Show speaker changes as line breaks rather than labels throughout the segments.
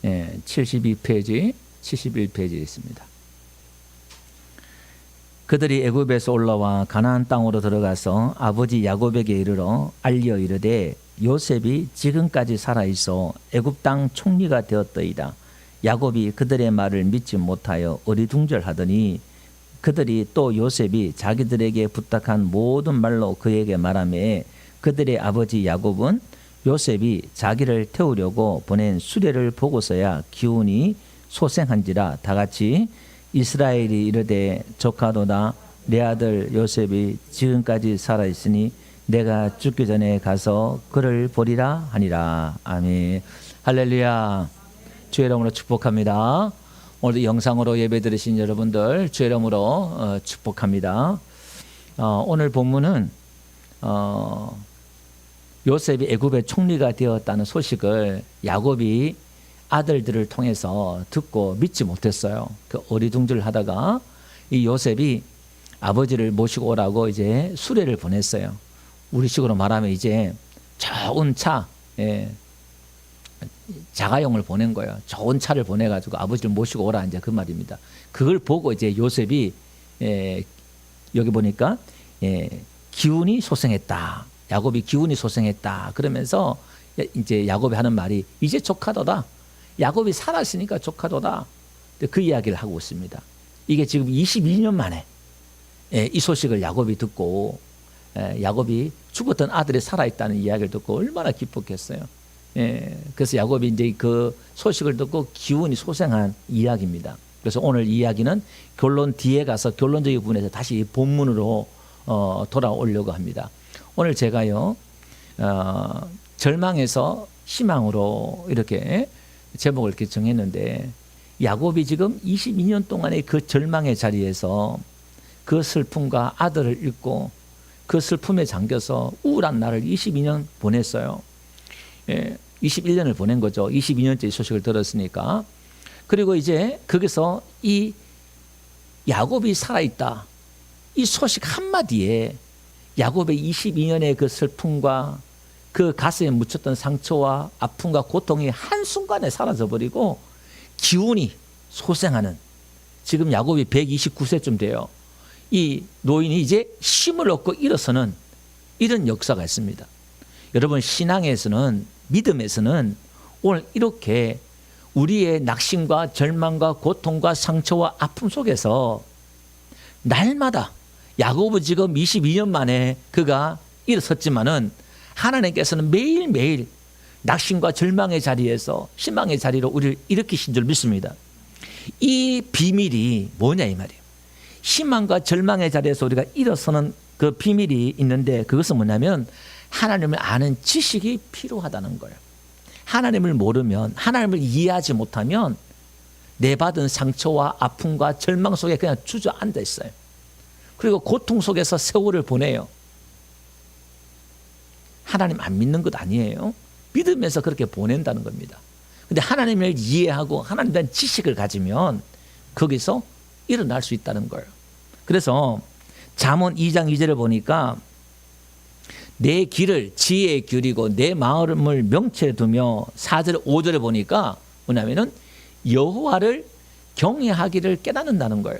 72페이지, 71페이지에 있습니다. 그들이 애굽에서 올라와 가나안 땅으로 들어가서 아버지 야곱에게 이르러 알려 이르되 요셉이 지금까지 살아있어 애굽 땅 총리가 되었더이다. 야곱이 그들의 말을 믿지 못하여 어리둥절하더니 그들이 또 요셉이 자기들에게 부탁한 모든 말로 그에게 말하매 그들의 아버지 야곱은 요셉이 자기를 태우려고 보낸 수레를 보고서야 기운이 소생한지라 다같이 이스라엘이 이르되 조카도다 내 아들 요셉이 지금까지 살아있으니 내가 죽기 전에 가서 그를 보리라 하니라. 아멘. 할렐루야. 주의 이름으로 축복합니다. 오늘 영상으로 예배 드리신 여러분들 주의 이름으로 축복합니다. 오늘 본문은 요셉이 애굽의 총리가 되었다는 소식을 야곱이 아들들을 통해서 듣고 믿지 못했어요. 그 어리둥절하다가 이 요셉이 아버지를 모시고 오라고 이제 수레를 보냈어요. 우리식으로 말하면 이제 좋은 차, 자가용을 보낸 거예요. 좋은 차를 보내가지고 아버지를 모시고 오라 이제 그 말입니다. 그걸 보고 이제 요셉이 여기 보니까 기운이 소생했다. 야곱이 기운이 소생했다. 그러면서 이제 야곱이 하는 말이 이제 조카도다. 야곱이 살았으니까 조카도다. 그 이야기를 하고 있습니다. 이게 지금 22년 만에 이 소식을 야곱이 듣고 야곱이 죽었던 아들이 살아있다는 이야기를 듣고 얼마나 기뻤겠어요. 그래서 야곱이 이제 그 소식을 듣고 기운이 소생한 이야기입니다. 그래서 오늘 이야기는 결론 뒤에 가서 결론적인 부분에서 다시 본문으로 돌아오려고 합니다. 오늘 제가요 절망에서 희망으로 이렇게 제목을 이렇게 정했는데 야곱이 지금 22년 동안의 그 절망의 자리에서 그 슬픔과 아들을 잃고 그 슬픔에 잠겨서 우울한 날을 22년 보냈어요. 21년을 보낸 거죠. 22년째 이 소식을 들었으니까. 그리고 이제 거기서 이 야곱이 살아있다. 이 소식 한마디에 야곱의 22년의 그 슬픔과 그 가슴에 묻혔던 상처와 아픔과 고통이 한순간에 사라져버리고 기운이 소생하는, 지금 야곱이 129세쯤 돼요. 이 노인이 이제 힘을 얻고 일어서는 이런 역사가 있습니다. 여러분, 신앙에서는, 믿음에서는 오늘 이렇게 우리의 낙심과 절망과 고통과 상처와 아픔 속에서 날마다 야곱은 지금 22년 만에 그가 일어섰지만은 하나님께서는 매일매일 낙심과 절망의 자리에서 희망의 자리로 우리를 일으키신 줄 믿습니다. 이 비밀이 뭐냐 이 말이에요. 희망과 절망의 자리에서 우리가 일어서는 그 비밀이 있는데 그것은 뭐냐면 하나님을 아는 지식이 필요하다는 거예요. 하나님을 모르면, 하나님을 이해하지 못하면 내 받은 상처와 아픔과 절망 속에 그냥 주저앉아 있어요. 그리고 고통 속에서 세월을 보내요. 하나님 안 믿는 것 아니에요. 믿으면서 그렇게 보낸다는 겁니다. 근데 하나님을 이해하고 하나님에 대한 지식을 가지면 거기서 일어날 수 있다는 거예요. 그래서 잠언 2장 2절을 보니까 내 길을 지혜에 기울이고 내 마음을 명철에 두며 4절 5절을 보니까 뭐냐면은 여호와를 경외하기를 깨닫는다는 거예요.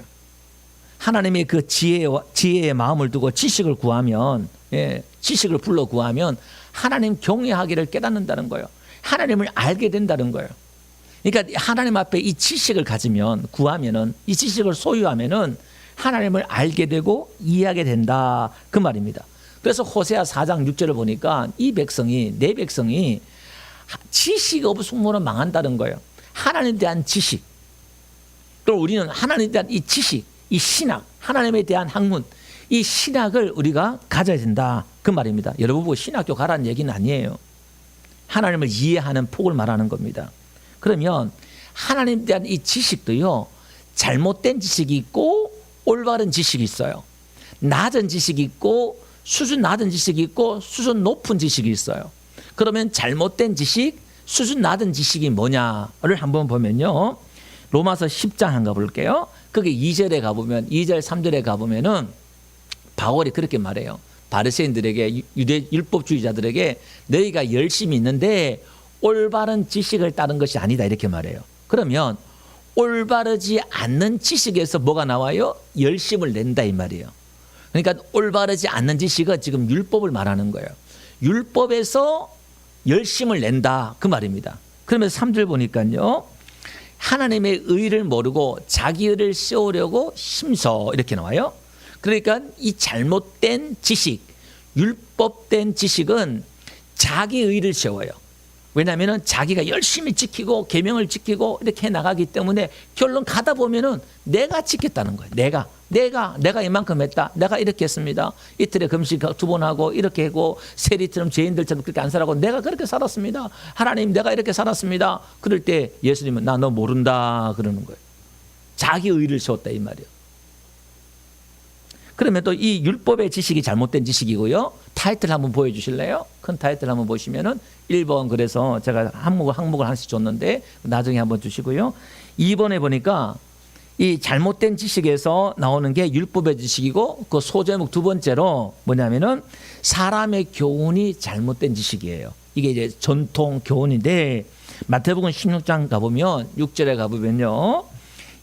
하나님의 그 지혜의 마음을 두고 지식을 구하면, 지식을 불러 구하면 하나님 경외하기를 깨닫는다는 거예요. 하나님을 알게 된다는 거예요. 그러니까 하나님 앞에 이 지식을 가지면, 구하면은, 이 지식을 소유하면은 하나님을 알게 되고 이해하게 된다, 그 말입니다. 그래서 호세아 4장 6절을 보니까 이 백성이, 내 백성이 지식 없으면 망한다는 거예요. 하나님에 대한 지식. 그럼 우리는 하나님에 대한 이 지식, 이 신학, 하나님에 대한 학문, 이 신학을 우리가 가져야 된다, 그 말입니다. 여러분 보고 신학교 가라는 얘기는 아니에요. 하나님을 이해하는 폭을 말하는 겁니다. 그러면 하나님에 대한 이 지식도요, 잘못된 지식이 있고 올바른 지식이 있어요. 낮은 지식이 있고 수준 낮은 지식이 있고 수준 높은 지식이 있어요. 그러면 잘못된 지식, 수준 낮은 지식이 뭐냐를 한번 보면요, 로마서 10장 한번 볼게요. 거기 2절에 가보면, 2절 3절에 가보면은 바울이 그렇게 말해요. 바리새인들에게, 유대 율법주의자들에게 너희가 열심히 있는데 올바른 지식을 따른 것이 아니다 이렇게 말해요. 그러면 올바르지 않는 지식에서 뭐가 나와요? 열심을 낸다 이 말이에요. 그러니까 올바르지 않는 지식은 지금 율법을 말하는 거예요. 율법에서 열심을 낸다 그 말입니다. 그러면서 3절 보니까요. 하나님의 의를 모르고 자기 의를 세우려고 힘써 이렇게 나와요. 그러니까 이 잘못된 지식, 율법된 지식은 자기 의를 세워요. 왜냐하면 자기가 열심히 지키고 계명을 지키고 이렇게 나가기 때문에 결론 가다 보면은 내가 지켰다는 거예요. 내가 이만큼 했다. 내가 이렇게 했습니다. 이틀에 금식 2번 하고 이렇게 하고 세리처럼 죄인들처럼 그렇게 안 살아고 내가 그렇게 살았습니다. 하나님 내가 이렇게 살았습니다. 그럴 때 예수님은 나 너 모른다 그러는 거예요. 자기 의를 세웠다 이 말이에요. 그러면 또 이 율법의 지식이 잘못된 지식이고요. 타이틀 한번 보여주실래요? 큰 타이틀 한번 보시면은 1번 그래서 제가 항목을 하나씩 줬는데 나중에 한번 주시고요. 2번에 보니까 이 잘못된 지식에서 나오는 게 율법의 지식이고 그 소제목 두 번째로 뭐냐면은 사람의 교훈이 잘못된 지식이에요. 이게 이제 전통 교훈인데 마태복음 16장 가보면 6절에 가보면요.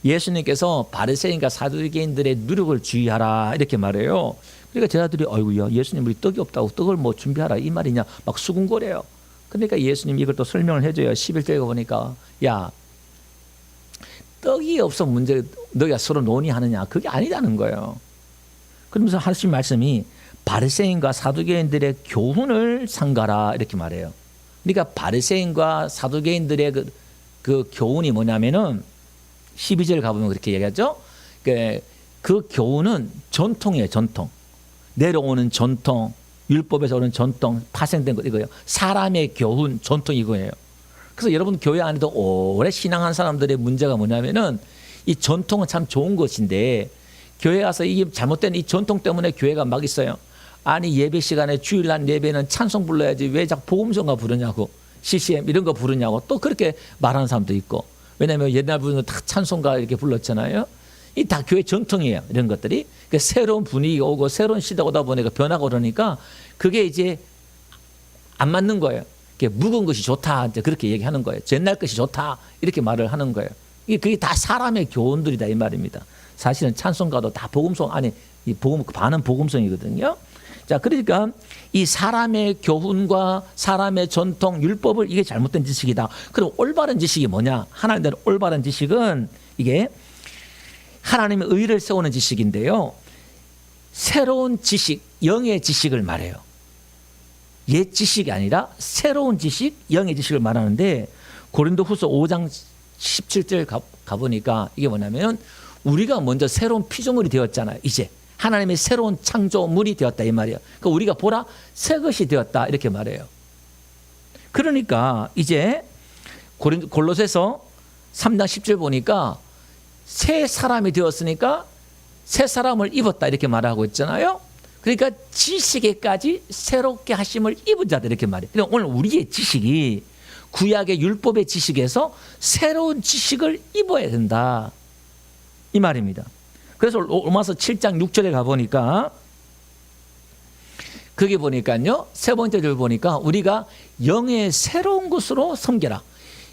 예수님께서 바리새인과 사두개인들의 누룩을 주의하라 이렇게 말해요. 그러니까 제자들이 아이고야 예수님 우리 떡이 없다고 떡을 뭐 준비하라 이 말이냐 막 수군거려요. 그러니까 예수님이 이걸 또 설명을 해줘요. 11절에 보니까 야 떡이 없어 문제 너희가 서로 논의하느냐 그게 아니다는 거예요. 그러면서 하신 말씀이 바리새인과 사두개인들의 교훈을 삼가라 이렇게 말해요. 그러니까 바리새인과 사두개인들의 그 교훈이 뭐냐면은 12절 가보면 그렇게 얘기하죠. 그 교훈은 전통이에요. 전통. 내려오는 전통, 율법에서 오는 전통, 파생된 것 이거예요. 사람의 교훈, 전통 이거예요. 그래서 여러분 교회 안에도 오래 신앙한 사람들의 문제가 뭐냐면은 이 전통은 참 좋은 것인데 교회 가서 이게 잘못된 이 전통 때문에 교회가 막 있어요. 아니 예배 시간에 주일날 예배는 찬송 불러야지 왜 자꾸 복음성가 부르냐고 CCM 이런 거 부르냐고 또 그렇게 말하는 사람도 있고 왜냐하면 옛날 분은 다 찬송가 이렇게 불렀잖아요. 이 다 교회 전통이에요. 이런 것들이. 그러니까 새로운 분위기가 오고 새로운 시대가 오다 보니까 변하고 그러니까 그게 이제 안 맞는 거예요. 묵은 것이 좋다. 이제 그렇게 얘기하는 거예요. 옛날 것이 좋다. 이렇게 말을 하는 거예요. 그게 다 사람의 교훈들이다 이 말입니다. 사실은 찬송가도 다 복음성 아니 이 복음 반은 복음성이거든요. 자, 그러니까 이 사람의 교훈과 사람의 전통, 율법을 이게 잘못된 지식이다. 그럼 올바른 지식이 뭐냐? 하나님의 올바른 지식은 이게 하나님의 의를 세우는 지식인데요. 새로운 지식, 영의 지식을 말해요. 옛 지식이 아니라 새로운 지식, 영의 지식을 말하는데 고린도후서 5장 17절 가보니까 이게 뭐냐면 우리가 먼저 새로운 피조물이 되었잖아요. 이제. 하나님의 새로운 창조물이 되었다 이 말이에요. 그러니까 우리가 보라 새 것이 되었다 이렇게 말해요. 그러니까 이제 골로새서 3장 10절 보니까 새 사람이 되었으니까 새 사람을 입었다 이렇게 말하고 있잖아요. 그러니까 지식에까지 새롭게 하심을 입은 자들 이렇게 말해요. 그러니까 오늘 우리의 지식이 구약의 율법의 지식에서 새로운 지식을 입어야 된다 이 말입니다. 그래서 로마서 7장 6절에 가보니까 거기 보니까요. 세 번째 줄 보니까 우리가 영의 새로운 것으로 섬겨라.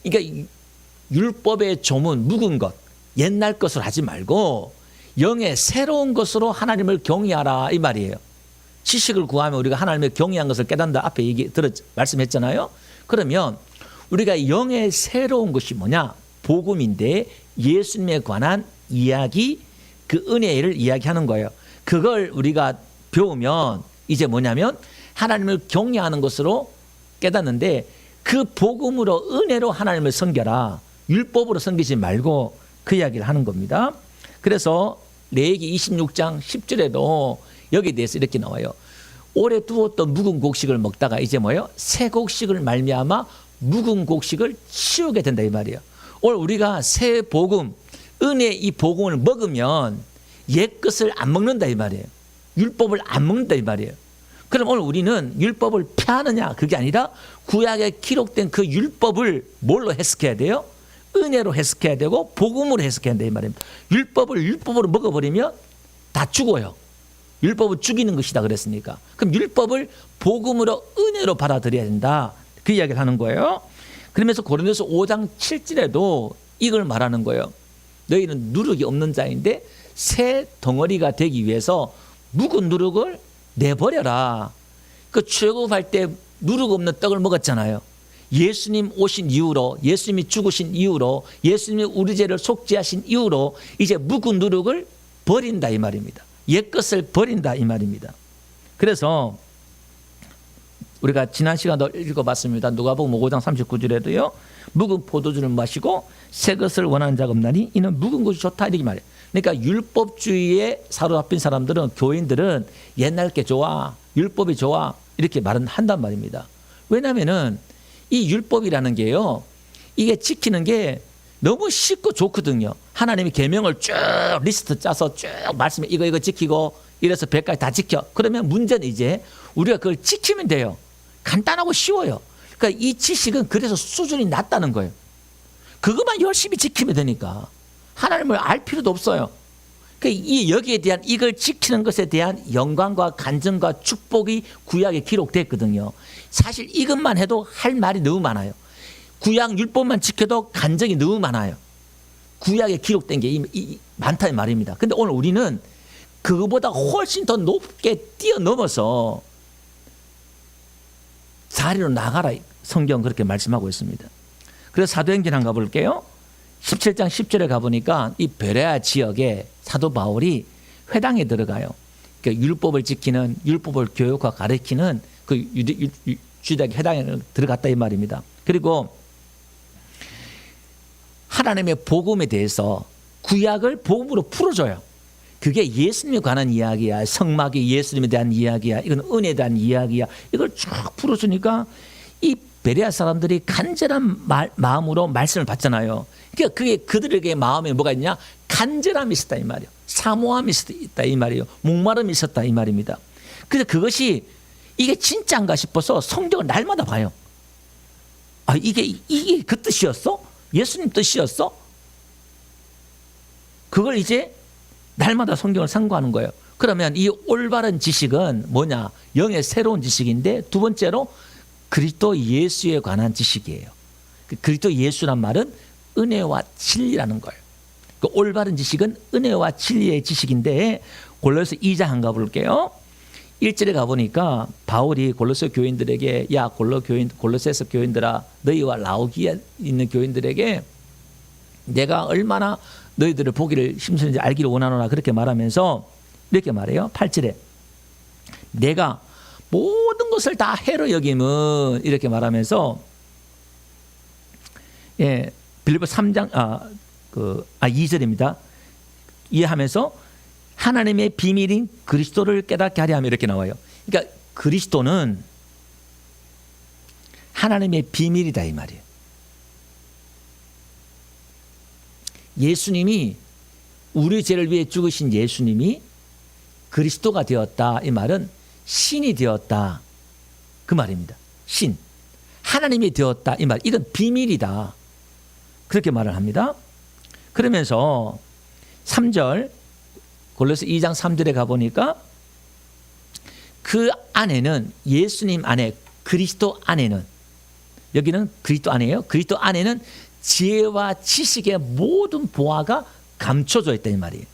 그러니까 율법의 조문 묵은 것 옛날 것을 하지 말고 영의 새로운 것으로 하나님을 경외하라 이 말이에요. 지식을 구하면 우리가 하나님을 경외한 것을 깨닫는다 앞에 말씀했잖아요. 그러면 우리가 영의 새로운 것이 뭐냐? 복음인데 예수님에 관한 이야기 그 은혜를 이야기하는 거예요. 그걸 우리가 배우면 이제 뭐냐면 하나님을 경외하는 것으로 깨닫는데 그 복음으로 은혜로 하나님을 섬겨라. 율법으로 섬기지 말고 그 이야기를 하는 겁니다. 그래서 레위기 26장 10절에도 여기에 대해서 이렇게 나와요. 오래 두었던 묵은 곡식을 먹다가 이제 뭐예요? 새 곡식을 말미암아 묵은 곡식을 치우게 된다 이 말이에요. 오늘 우리가 새 복음 은혜 이 복음을 먹으면 옛 것을 안 먹는다 이 말이에요. 율법을 안 먹는다 이 말이에요. 그럼 오늘 우리는 율법을 폐하느냐 그게 아니라 구약에 기록된 그 율법을 뭘로 해석해야 돼요? 은혜로 해석해야 되고 복음으로 해석해야 된다 이 말입니다. 율법을 율법으로 먹어버리면 다 죽어요. 율법을 죽이는 것이다 그랬으니까. 그럼 율법을 복음으로 은혜로 받아들여야 된다. 그 이야기를 하는 거예요. 그러면서 고린도서 5장 7절에도 이걸 말하는 거예요. 너희는 누룩이 없는 자인데 새 덩어리가 되기 위해서 묵은 누룩을 내버려라. 그 출애굽할 때 누룩 없는 떡을 먹었잖아요. 예수님 오신 이후로, 예수님이 죽으신 이후로, 예수님이 우리 죄를 속죄하신 이후로 이제 묵은 누룩을 버린다 이 말입니다. 옛것을 버린다 이 말입니다. 그래서 우리가 지난 시간도 읽어봤습니다. 누가복음 5장 39절에도요. 묵은 포도주를 마시고 새 것을 원하는 자가 없나니 이는 묵은 것이 좋다 이렇게 말해요. 그러니까 율법주의에 사로잡힌 사람들은, 교인들은 옛날 게 좋아, 율법이 좋아 이렇게 말은 한단 말입니다. 왜냐하면은 이 율법이라는 게요, 이게 지키는 게 너무 쉽고 좋거든요. 하나님이 계명을 쭉 리스트 짜서 쭉 말씀해 이거 지키고 이래서 100가지 다 지켜. 그러면 문제는 이제 우리가 그걸 지키면 돼요. 간단하고 쉬워요. 그러니까 이 지식은 그래서 수준이 낮다는 거예요. 그것만 열심히 지키면 되니까 하나님을 알 필요도 없어요. 그러니까 이 여기에 대한, 이걸 지키는 것에 대한 영광과 간증과 축복이 구약에 기록됐거든요. 사실 이것만 해도 할 말이 너무 많아요. 구약 율법만 지켜도 간증이 너무 많아요. 구약에 기록된 게 많다는 말입니다. 근데 오늘 우리는 그거보다 훨씬 더 높게 뛰어넘어서 자리로 나가라, 성경 그렇게 말씀하고 있습니다. 그래서 사도행전 한번 가볼게요. 17장 10절에 가보니까 이 베레아 지역에 사도 바울이 회당에 들어가요. 그러니까 율법을 지키는, 율법을 교육하고 가르치는 그 유대교 회당에 들어갔다 이 말입니다. 그리고 하나님의 복음에 대해서 구약을 복음으로 풀어줘요. 그게 예수님에 관한 이야기야. 성막이 예수님에 대한 이야기야. 이건 은혜에 대한 이야기야. 이걸 쭉 풀어주니까 이 베레아 사람들이 간절한 마음으로 말씀을 받잖아요. 그러니까 그게 그들에게 마음에 뭐가 있냐? 간절함이 있었다 이 말이에요. 사모함이 있었다 이 말이에요. 목마름이 있었다 이 말입니다. 그래서 그것이 이게 진짜인가 싶어서 성경을 날마다 봐요. 아, 이게 그 뜻이었어? 예수님 뜻이었어? 그걸 이제 날마다 성경을 상고하는 거예요. 그러면 이 올바른 지식은 뭐냐? 영의 새로운 지식인데, 두 번째로 그리스도 예수에 관한 지식이에요. 그리스도 예수란 말은 은혜와 진리라는 거예요. 그 올바른 지식은 은혜와 진리의 지식인데, 골로새 2장 한번 가볼게요. 1절에 가보니까 바울이 골로새 교인들에게, 야 골로새서 교인들아, 너희와 라오디아에 있는 교인들에게 내가 얼마나 너희들을 보기를 힘쓰는지 알기를 원하노라 그렇게 말하면서 이렇게 말해요. 8절에 내가 모든 것을 다 해로 여김은, 이렇게 말하면서, 예, 빌립보 3장 2절입니다. 이해하면서 하나님의 비밀인 그리스도를 깨닫게 하려 하며, 이렇게 나와요. 그러니까 그리스도는 하나님의 비밀이다 이 말이에요. 예수님이, 우리 죄를 위해 죽으신 예수님이 그리스도가 되었다 이 말은 신이 되었다 그 말입니다. 신, 하나님이 되었다 이 말, 이건 비밀이다 그렇게 말을 합니다. 그러면서 3절 골로새 2장 3절에 가보니까 그 안에는, 예수님 안에, 그리스도 안에는, 여기는 그리스도 안에요. 그리스도 안에는 지혜와 지식의 모든 보화가 감춰져 있다 이 말이에요.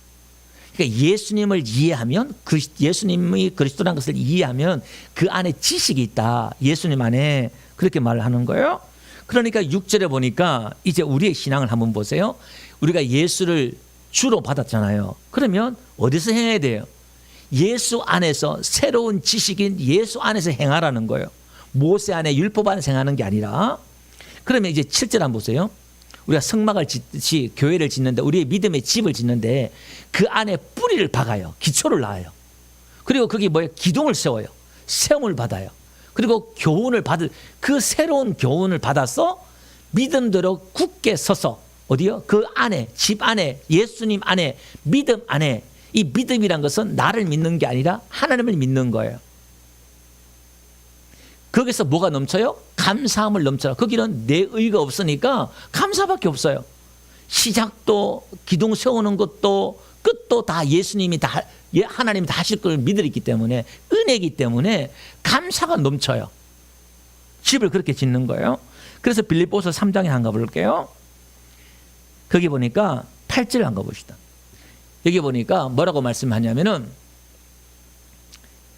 그러니까 예수님을 이해하면, 예수님이 그리스도라는 것을 이해하면 그 안에 지식이 있다. 예수님 안에, 그렇게 말을 하는 거예요. 그러니까 6절에 보니까 이제 우리의 신앙을 한번 보세요. 우리가 예수를 주로 받았잖아요. 그러면 어디서 행해야 돼요? 예수 안에서, 새로운 지식인 예수 안에서 행하라는 거예요. 모세 안에, 율법 안에서 행하는 게 아니라. 그러면 이제 7절 한번 보세요. 우리가 성막을 짓듯이 교회를 짓는데, 우리의 믿음의 집을 짓는데 그 안에 뿌리를 박아요. 기초를 놔요. 그리고 거기 뭐예요? 기둥을 세워요. 세움을 받아요. 그리고 교훈을 받을, 그 새로운 교훈을 받아서 믿음대로 굳게 서서, 어디요? 그 안에, 집 안에, 예수님 안에, 믿음 안에. 이 믿음이란 것은 나를 믿는 게 아니라 하나님을 믿는 거예요. 거기서 뭐가 넘쳐요? 감사함을 넘쳐요. 거기는 내 의가 없으니까 감사밖에 없어요. 시작도, 기둥 세우는 것도, 끝도 다 예수님이 다, 하나님이 다 하실 걸 믿으기 때문에, 은혜이기 때문에 감사가 넘쳐요. 집을 그렇게 짓는 거예요. 그래서 빌립보서 3장에 한번 가볼게요. 거기 보니까 8절 한번 가봅시다. 여기 보니까 뭐라고 말씀하냐면은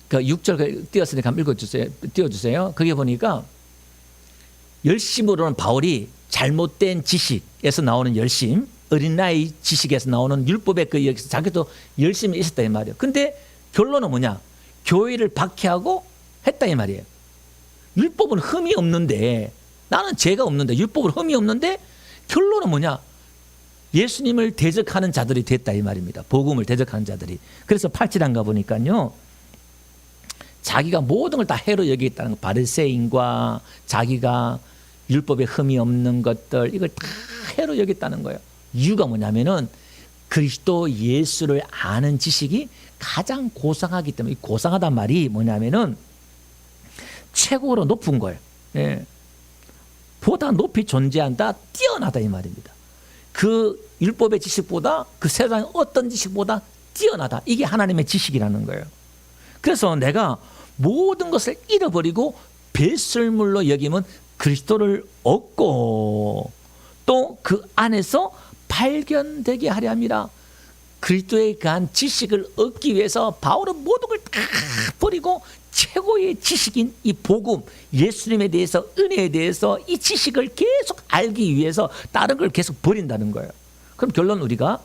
그 6절 띄었으니까 한번 읽어주세요. 띄워주세요. 거기 보니까 열심으로는 바울이 잘못된 지식에서 나오는 열심, 어린 나이 지식에서 나오는 율법의 그 여기서 자기도 열심히 있었다 이 말이에요. 근데 결론은 뭐냐? 교회를 박해하고 했다 이 말이에요. 율법은 흠이 없는데, 나는 죄가 없는데 율법은 흠이 없는데 결론은 뭐냐? 예수님을 대적하는 자들이 됐다 이 말입니다. 복음을 대적하는 자들이. 그래서 8절인가 보니까요, 자기가 모든 걸 다 해로 여기겠다는 거. 바리새인과 자기가 율법에 흠이 없는 것들, 이걸 다 해로 여기겠다는 거예요. 이유가 뭐냐면은 그리스도 예수를 아는 지식이 가장 고상하기 때문에, 이 고상하단 말이 뭐냐면은 최고로 높은 거예요. 예. 보다 높이 존재한다, 뛰어나다 이 말입니다. 그 율법의 지식보다, 그 세상의 어떤 지식보다 뛰어나다. 이게 하나님의 지식이라는 거예요. 그래서 내가 모든 것을 잃어버리고 배설물로 여기면 그리스도를 얻고 또 그 안에서 발견되게 하려 함이라. 그리스도에 대한 지식을 얻기 위해서 바울은 모든 걸 다 버리고 최고의 지식인 이 복음, 예수님에 대해서, 은혜에 대해서 이 지식을 계속 알기 위해서 다른 걸 계속 버린다는 거예요. 그럼 결론 우리가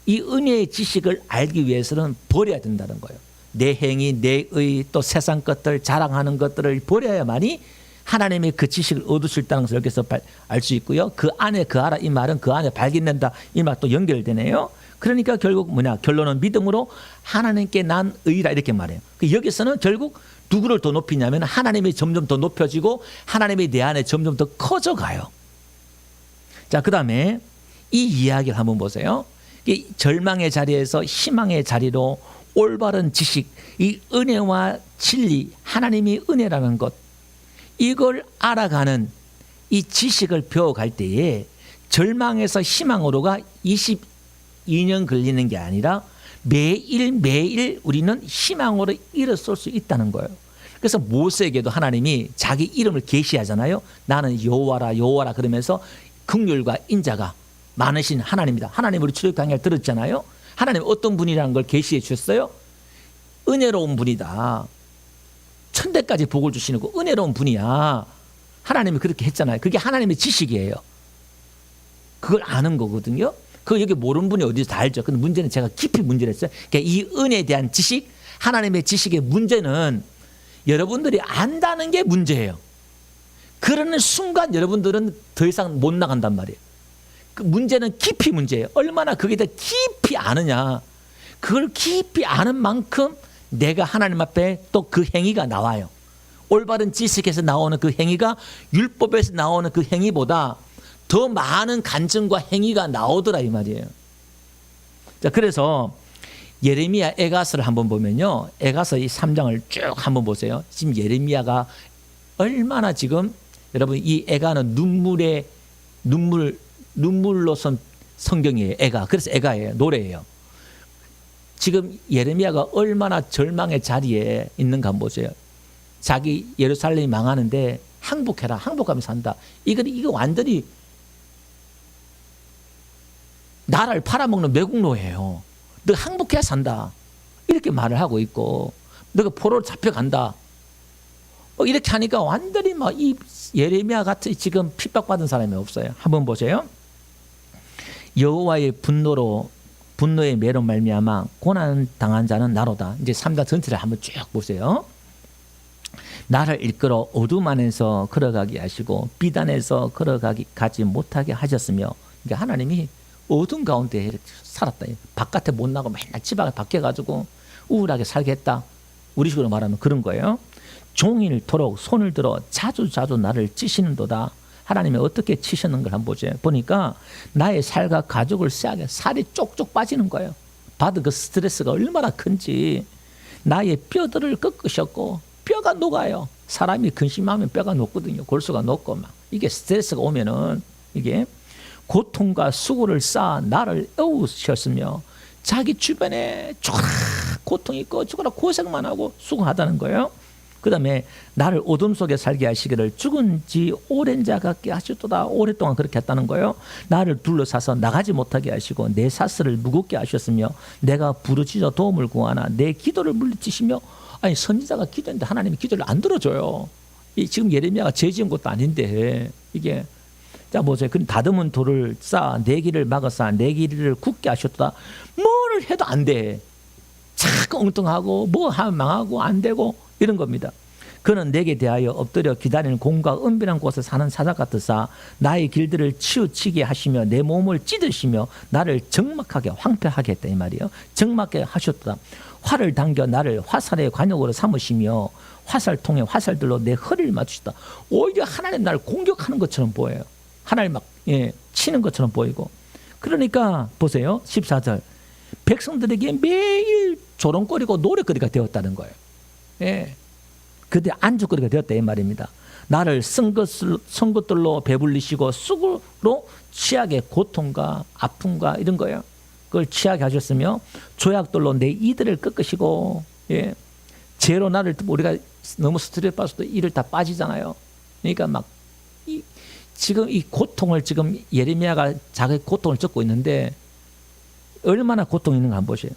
이 은혜의 지식을 알기 위해서는 버려야 된다는 거예요. 내 행위, 내 의, 또 세상 것들, 자랑하는 것들을 버려야만이 하나님의 그 지식을 얻을 수 있다는 것을 여기서 알 수 있고요. 그 안에 그 알아, 이 말은 그 안에 발견된다, 이 말 또 연결되네요. 그러니까 결국 뭐냐? 결론은 믿음으로 하나님께 난 의라 이렇게 말해요. 여기서는 결국 누구를 더 높이냐면 하나님이 점점 더 높여지고 하나님이 내 안에 점점 더 커져가요. 자, 그 다음에 이 이야기를 한번 보세요. 이 절망의 자리에서 희망의 자리로 올바른 지식, 이 은혜와 진리, 하나님이 은혜라는 것, 이걸 알아가는 이 지식을 배워갈 때에 절망에서 희망으로가 22년 걸리는 게 아니라 매일매일 우리는 희망으로 일어설 수 있다는 거예요. 그래서 모세에게도 하나님이 자기 이름을 계시하잖아요. 나는 여호와라 여호와라 그러면서 긍휼과 인자가 많으신 하나님이다. 하나님 우리 출애굽 강의를 들었잖아요. 하나님 어떤 분이라는 걸 계시해 주셨어요. 은혜로운 분이다. 천대까지 복을 주시는 거 은혜로운 분이야. 하나님이 그렇게 했잖아요. 그게 하나님의 지식이에요. 그걸 아는 거거든요. 그 여기 모르는 분이 어디서 다 알죠. 근데 문제는 제가 깊이 문제를 했어요. 그러니까 이 은혜에 대한 지식, 하나님의 지식의 문제는 여러분들이 안다는 게 문제예요. 그러는 순간 여러분들은 더 이상 못 나간단 말이에요. 그 문제는 깊이 문제예요. 얼마나 그게 더 깊이 아느냐. 그걸 깊이 아는 만큼 내가 하나님 앞에 또 그 행위가 나와요. 올바른 지식에서 나오는 그 행위가 율법에서 나오는 그 행위보다 더 많은 간증과 행위가 나오더라 이 말이에요. 자, 그래서 예레미야 에가서를 한번 보면요. 에가서 이 3장을 쭉 한번 보세요. 지금 예레미야가 얼마나 지금 여러분 이 에가는 눈물로 선 성경이에요. 에가. 그래서 에가예요. 노래예요. 지금 예레미야가 얼마나 절망의 자리에 있는가 한번 보세요. 자기 예루살렘이 망하는데 항복해라. 항복하면서 산다. 이거 완전히 나라를 팔아먹는 매국노예요. 너 항복해야 산다. 이렇게 말을 하고 있고 너가 포로로 잡혀간다. 이렇게 하니까 완전히 막 이 예레미야 같이 지금 핍박받은 사람이 없어요. 한번 보세요. 여호와의 분노의 매로 말미암아 고난 당한 자는 나로다. 이제 3장 전체를 한번 쭉 보세요. 나를 이끌어 어둠 안에서 걸어가게 하시고 비단에서 가지 못하게 하셨으며, 그러니까 하나님이 어둠 가운데 살았다. 바깥에 못 나고 맨날 집 밖에 가지고 우울하게 살겠다. 우리 식으로 말하면 그런 거예요. 종일토록 손을 들어 자주 나를 찌시는도다. 하나님이 어떻게 치셨는 걸 한번 보니까 나의 살과 가족을 쎄하게 살이 쪽쪽 빠지는 거예요. 받은 그 스트레스가 얼마나 큰지. 나의 뼈들을 꺾으셨고 뼈가 녹아요. 사람이 근심하면 뼈가 녹거든요. 골수가 녹고 막 이게 스트레스가 오면은 이게 고통과 수고를 쌓아 나를 애우셨으며 자기 주변에 쫙 고통 있고 죽어라 고생만 하고 수고하다는 거예요. 그 다음에 나를 어둠 속에 살게 하시기를 죽은 지 오랜 자 같게 하셨도다. 오랫동안 그렇게 했다는 거예요. 나를 둘러싸서 나가지 못하게 하시고 내 사슬을 무겁게 하셨으며 내가 부르짖어 도움을 구하나 내 기도를 물리치시며. 아니 선지자가 기도했는데 하나님이 기도를 안 들어줘요. 지금 예레미야가 죄 지은 것도 아닌데 이게. 자 보세요. 그럼 다듬은 돌을 쌓아 내 길을 막아서 내 길을 굳게 하셨도다. 뭐를 해도 안 돼. 자꾸 엉뚱하고 뭐 하면 망하고 안 되고 이런 겁니다. 그는 내게 대하여 엎드려 기다리는 곰과 은밀한 곳에 사는 사자 같으사 나의 길들을 치우치게 하시며 내 몸을 찢으시며 나를 적막하게 황폐하게 했다 이 말이에요. 적막하게 하셨다. 활을 당겨 나를 화살의 관역으로 삼으시며 화살통에 화살들로 내 허리를 맞추시다. 오히려 하나님 나를 공격하는 것처럼 보여요. 하나님 막 치는 것처럼 보이고. 그러니까 보세요. 14절 백성들에게 매일 조롱거리고 노래거리가 되었다는 거예요. 예. 그때 안주거리가 되었다 이 말입니다. 나를 쓴 것들로 배불리시고 쑥으로 취하게 고통과 아픔과 이런 거예요. 그걸 취하게 하셨으며 조약돌로 내 이들을 꺾으시고. 예. 죄로 나를 우리가 너무 스트레스 받아서 이를 다 빠지잖아요. 그러니까 막 지금 이 고통을 지금 예레미야가 자기 고통을 적고 있는데 얼마나 고통이 있는가 한번 보세요.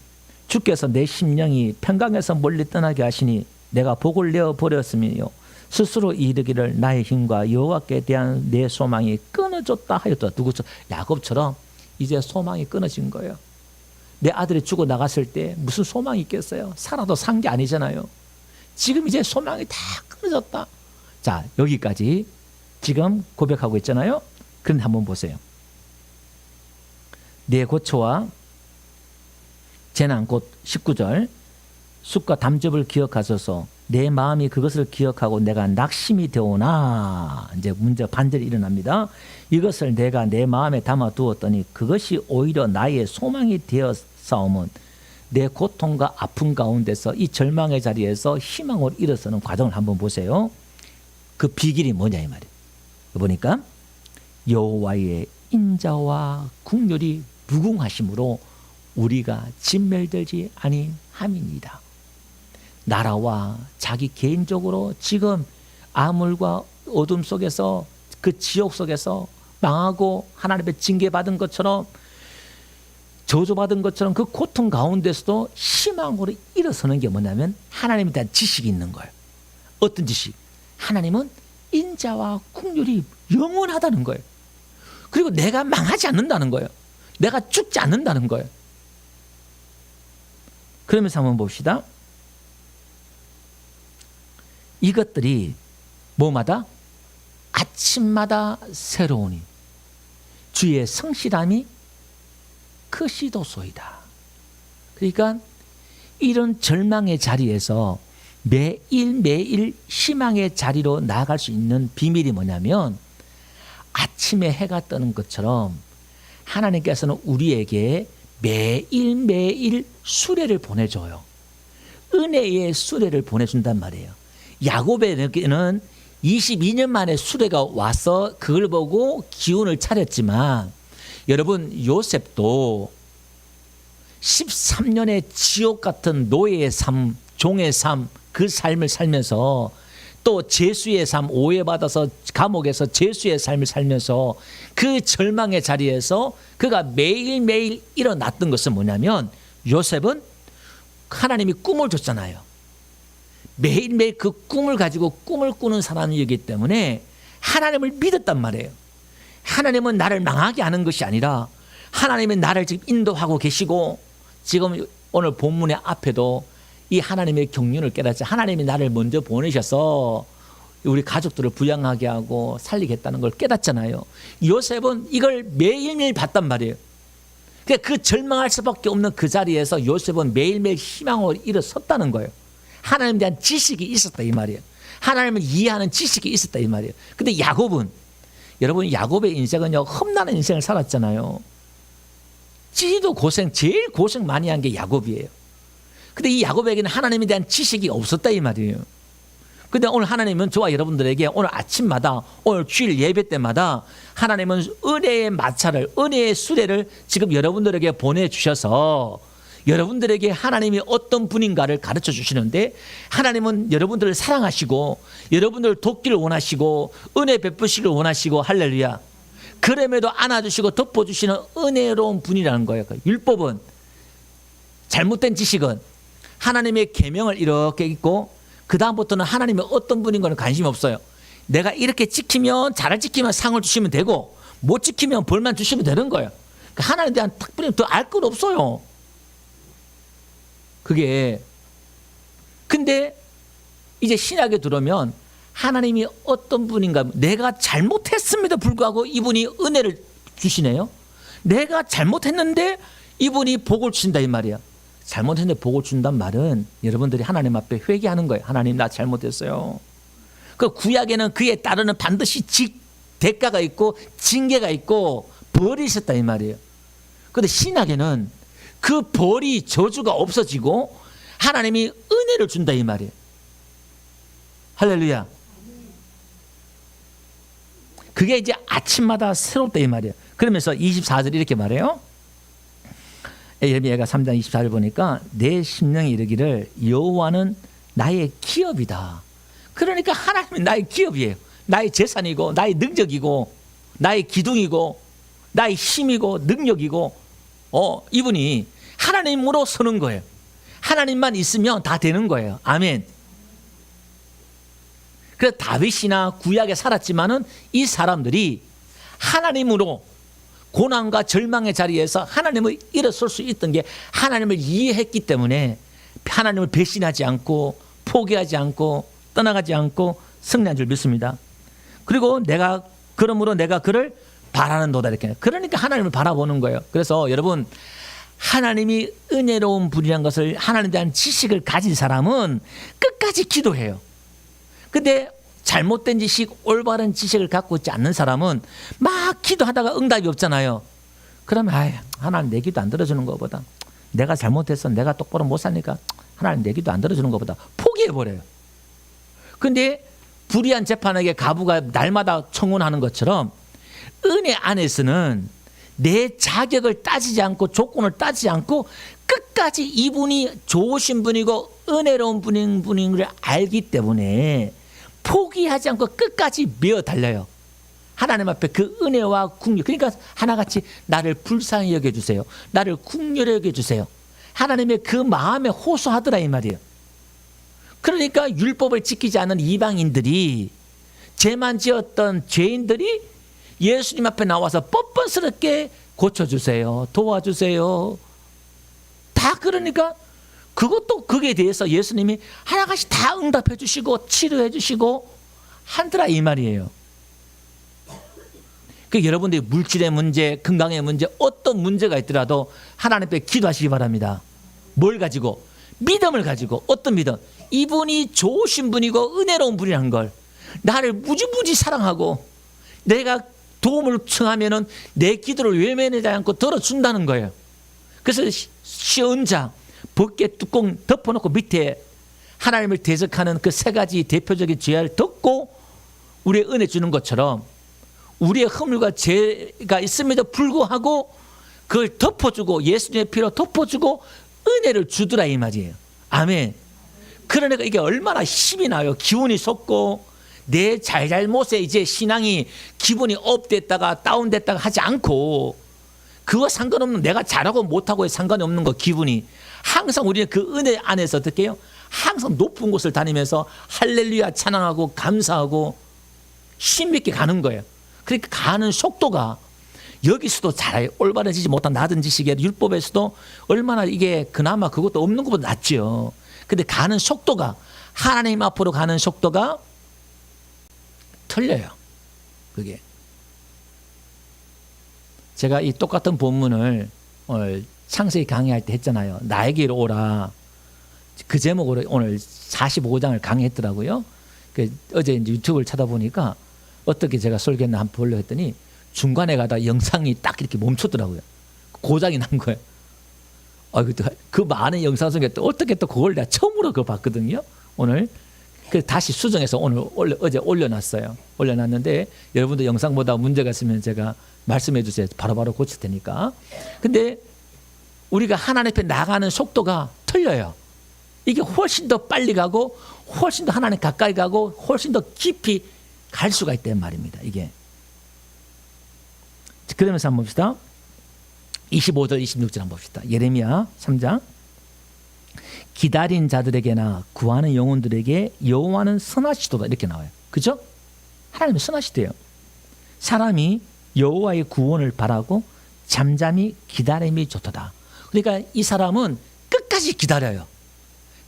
주께서 내 심령이 평강에서 멀리 떠나게 하시니 내가 복을 내어 버렸으며 스스로 이르기를 나의 힘과 여호와께 대한 내 소망이 끊어졌다 하였다. 누구처럼? 야곱처럼 이제 소망이 끊어진 거예요. 내 아들이 죽어 나갔을 때 무슨 소망이 있겠어요? 살아도 산 게 아니잖아요. 지금 이제 소망이 다 끊어졌다. 자, 여기까지 지금 고백하고 있잖아요. 그런데 한번 보세요. 내 고초와 재난 곧 19절 쑥과 담즙을 기억하소서 내 마음이 그것을 기억하고 내가 낙심이 되오나. 이제 문제 반절이 일어납니다. 이것을 내가 내 마음에 담아 두었더니 그것이 오히려 나의 소망이 되었사오면 내 고통과 아픔 가운데서 이 절망의 자리에서 희망으로 일어서는 과정을 한번 보세요. 그 비결이 뭐냐 이 말이에요. 보니까 여호와의 인자와 국률이 무궁하심으로 우리가 진멸되지 아니함이니이다. 나라와 자기 개인적으로 지금 암울과 어둠 속에서 그 지옥 속에서 망하고 하나님의 징계받은 것처럼 저주받은 것처럼 그 고통 가운데서도 희망으로 일어서는 게 뭐냐면 하나님에 대한 지식이 있는 거예요. 어떤 지식? 하나님은 인자와 국률이 영원하다는 거예요. 그리고 내가 망하지 않는다는 거예요. 내가 죽지 않는다는 거예요. 그러면서 한번 봅시다. 이것들이 뭐마다? 아침마다 새로우니 주의 성실함이 크시도소이다. 그러니까 이런 절망의 자리에서 매일매일 희망의 자리로 나아갈 수 있는 비밀이 뭐냐면 아침에 해가 뜨는 것처럼 하나님께서는 우리에게 매일매일 수레를 보내줘요. 은혜의 수레를 보내준단 말이에요. 야곱에게는 22년 만에 수레가 와서 그걸 보고 기운을 차렸지만 여러분 요셉도 13년의 지옥 같은 노예의 삶, 종의 삶, 그 삶을 살면서 또 죄수의 삶, 오해받아서 감옥에서 죄수의 삶을 살면서 그 절망의 자리에서 그가 매일매일 일어났던 것은 뭐냐면 요셉은 하나님이 꿈을 줬잖아요. 매일매일 그 꿈을 가지고 꿈을 꾸는 사람이기 때문에 하나님을 믿었단 말이에요. 하나님은 나를 망하게 하는 것이 아니라 하나님은 나를 지금 인도하고 계시고 지금 오늘 본문의 앞에도 이 하나님의 경륜을 깨닫지 하나님이 나를 먼저 보내셔서 우리 가족들을 부양하게 하고 살리겠다는 걸 깨닫잖아요. 요셉은 이걸 매일매일 봤단 말이에요. 그러니까 그 절망할 수밖에 없는 그 자리에서 요셉은 매일매일 희망으로 일어섰다는 거예요. 하나님에 대한 지식이 있었다 이 말이에요. 하나님을 이해하는 지식이 있었다 이 말이에요. 근데 야곱은 여러분 야곱의 인생은요 험난한 인생을 살았잖아요. 찌도 고생 제일 고생 많이 한 게 야곱이에요. 근데 이 야곱에게는 하나님에 대한 지식이 없었다 이 말이에요. 근데 오늘 하나님은 저와 여러분들에게 오늘 아침마다 오늘 주일 예배 때마다 하나님은 은혜의 마차를 은혜의 수레를 지금 여러분들에게 보내주셔서 여러분들에게 하나님이 어떤 분인가를 가르쳐 주시는데, 하나님은 여러분들을 사랑하시고 여러분들 돕기를 원하시고 은혜 베푸시기를 원하시고, 할렐루야. 그럼에도 안아주시고 덮어주시는 은혜로운 분이라는 거예요. 율법은, 잘못된 지식은 하나님의 계명을 이렇게 읽고 그 다음부터는 하나님이 어떤 분인 거는 관심이 없어요. 내가 이렇게 지키면, 잘 지키면 상을 주시면 되고 못 지키면 벌만 주시면 되는 거예요. 하나님에 대한 특별히 더 알 것 없어요. 그게. 근데 이제 신약에 들어오면 하나님이 어떤 분인가, 내가 잘못했음에도 불구하고 이분이 은혜를 주시네요. 내가 잘못했는데 이분이 복을 주신다 이 말이야. 잘못했는데 복을 준단 말은 여러분들이 하나님 앞에 회개하는 거예요. 하나님, 나 잘못했어요. 그 구약에는 그에 따르는 반드시 대가가 있고 징계가 있고 벌이 있었다 이 말이에요. 그런데 신약에는 그 벌이, 저주가 없어지고 하나님이 은혜를 준다 이 말이에요. 할렐루야. 그게 이제 아침마다 새롭다 이 말이에요. 그러면서 24절 이렇게 말해요. 예레미야가 3장 24절 보니까 내 심령이 이르기를 여호와는 나의 기업이다. 그러니까 하나님은 나의 기업이에요. 나의 재산이고 나의 능력이고 나의 기둥이고 나의 힘이고 능력이고, 이분이 하나님으로 서는 거예요. 하나님만 있으면 다 되는 거예요. 아멘. 그래서 다윗이나 구약에 살았지만은 이 사람들이 하나님으로 고난과 절망의 자리에서 하나님을 일어설 수 있던 게 하나님을 이해했기 때문에 하나님을 배신하지 않고 포기하지 않고 떠나가지 않고 승리한 줄 믿습니다. 그리고 그러므로 내가 그를 바라는도다 이렇게. 그러니까 하나님을 바라보는 거예요. 그래서 여러분, 하나님이 은혜로운 분이라는 것을, 하나님에 대한 지식을 가진 사람은 끝까지 기도해요. 근데 잘못된 지식, 올바른 지식을 갖고 있지 않는 사람은 막 기도하다가 응답이 없잖아요. 그러면 하나님 내 기도 안 들어주는 것보다, 내가 잘못해서 내가 똑바로 못 사니까 하나님 내 기도 안 들어주는 것보다 포기해버려요. 근데 불의한 재판에게 가부가 날마다 청혼하는 것처럼 은혜 안에서는 내 자격을 따지지 않고 조건을 따지지 않고 끝까지 이분이 좋으신 분이고 은혜로운 분인 걸 알기 때문에 포기하지 않고 끝까지 메어 달려요. 하나님 앞에 그 은혜와 국률, 그러니까 하나같이 나를 불쌍히 여겨주세요, 나를 국률에 여겨주세요, 하나님의 그 마음에 호소하더라 이 말이에요. 그러니까 율법을 지키지 않은 이방인들이, 죄만 지었던 죄인들이 예수님 앞에 나와서 뻔뻔스럽게 고쳐주세요, 도와주세요, 다 그러니까 그것도 거기에 대해서 예수님이 하나같이 다 응답해 주시고 치료해 주시고 한더라 이 말이에요. 그 여러분들이 물질의 문제, 건강의 문제, 어떤 문제가 있더라도 하나님 앞에 기도하시기 바랍니다. 뭘 가지고? 믿음을 가지고. 어떤 믿음? 이분이 좋으신 분이고 은혜로운 분이라는 걸, 나를 무지무지 사랑하고 내가 도움을 청하면은 내 기도를 외면하지 않고 들어준다는 거예요. 그래서 시언자 벗개 뚜껑 덮어놓고 밑에 하나님을 대적하는 그 세 가지 대표적인 죄를 덮고 우리의 은혜 주는 것처럼, 우리의 허물과 죄가 있음에도 불구하고 그걸 덮어주고 예수님의 피로 덮어주고 은혜를 주더라 이 말이에요. 아멘. 그러니까 이게 얼마나 힘이 나요. 기운이 솟고 내 잘잘못에 이제 신앙이 기분이 업됐다가 다운됐다가 하지 않고, 그거 상관없는, 내가 잘하고 못하고에 상관이 없는 거, 기분이 항상 우리는 그 은혜 안에서 어떻게 해요? 항상 높은 곳을 다니면서 할렐루야 찬양하고 감사하고 힘있게 가는 거예요. 그러니까 가는 속도가 여기서도 잘 올바르지지 못한 낮은 지식에 율법에서도 얼마나 이게 그나마 그것도 없는 것보다 낫죠. 근데 가는 속도가, 하나님 앞으로 가는 속도가 틀려요. 그게 제가 이 똑같은 본문을 오늘 창세기 강의할 때 했잖아요. 나에게로 오라. 그 제목으로 오늘 45장을 강의했더라고요. 어제 이제 유튜브를 찾아보니까 어떻게 제가 설교했나 한번 보려고 했더니 중간에 가다 영상이 딱 이렇게 멈췄더라고요. 고장이 난 거예요. 그 많은 영상 중에 또 어떻게 또 그걸 내가 처음으로 그거 봤거든요. 오늘 다시 수정해서 어제 올려놨어요. 올려놨는데 여러분들 영상보다 문제가 있으면 제가 말씀해 주세요. 바로바로 고칠 테니까. 근데 우리가 하나님 앞에 나가는 속도가 틀려요. 이게 훨씬 더 빨리 가고 훨씬 더 하나님 가까이 가고 훨씬 더 깊이 갈 수가 있단 말입니다. 이게. 그러면서 한번 봅시다. 25절 26절 한번 봅시다. 예레미야 3장. 기다린 자들에게나 구하는 영혼들에게 여호와는 선하시도다 이렇게 나와요. 그죠? 하나님은 선하시대요. 사람이 여호와의 구원을 바라고 잠잠히 기다림이 좋도다. 그러니까 이 사람은 끝까지 기다려요.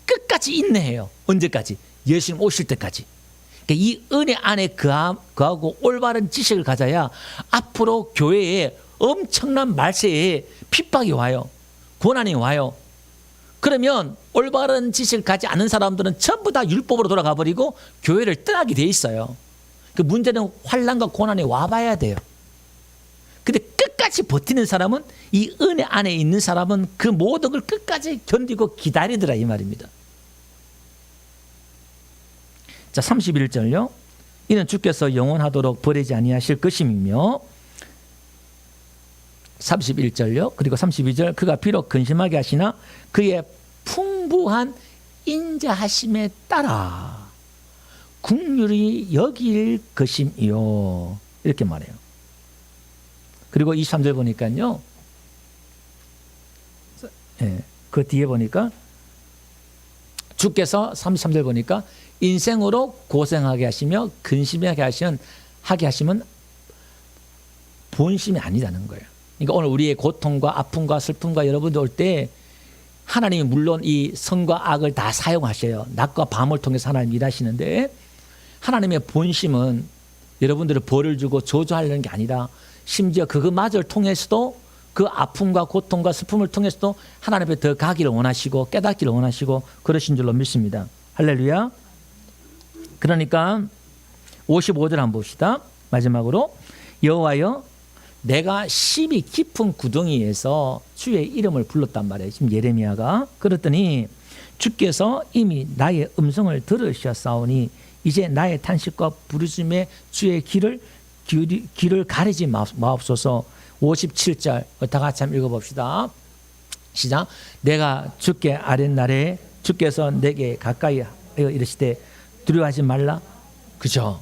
끝까지 인내해요. 언제까지? 예수님 오실 때까지. 그러니까 이 은혜 안에 거하고 올바른 지식을 가져야 앞으로 교회에 엄청난 말세에 핍박이 와요. 고난이 와요. 그러면 올바른 지식을 가지 않은 사람들은 전부 다 율법으로 돌아가 버리고 교회를 떠나게 돼 있어요. 그 문제는 환난과 고난이 와봐야 돼요. 근데 끝까지 버티는 사람은, 이 은혜 안에 있는 사람은 그 모든 걸 끝까지 견디고 기다리더라 이 말입니다. 자, 31절요. 이는 주께서 영원하도록 버리지 아니하실 것임이며, 31절요. 그리고 32절, 그가 비록 근심하게 하시나 그의 풍부한 인자하심에 따라 긍휼히 여길 것임이요. 이렇게 말해요. 그리고 23절 보니까요. 그 뒤에 보니까 주께서 33절 보니까 인생으로 고생하게 하시며 근심하게 하시면 본심이 아니라는 거예요. 그러니까 오늘 우리의 고통과 아픔과 슬픔과 여러분들 올 때 하나님이 물론 이 선과 악을 다 사용하셔요. 낮과 밤을 통해서 하나님 일하시는데, 하나님의 본심은 여러분들을 벌을 주고 저주하려는 게 아니라 심지어 그것마저를 통해서도, 그 아픔과 고통과 슬픔을 통해서도 하나님 앞에 더 가기를 원하시고 깨닫기를 원하시고 그러신 줄로 믿습니다. 할렐루야. 그러니까 55절 한번 봅시다. 마지막으로, 여호와여 내가 심히 깊은 구덩이에서 주의 이름을 불렀단 말이에요. 지금 예레미야가. 그랬더니 주께서 이미 나의 음성을 들으셨사오니 이제 나의 탄식과 부르짖음에 주의 귀를 가리지 마옵소서. 57절 다 같이 한번 읽어봅시다. 시작. 내가 주께 아랫날에 주께서 내게 가까이 하여 이르시되 두려워하지 말라. 그죠?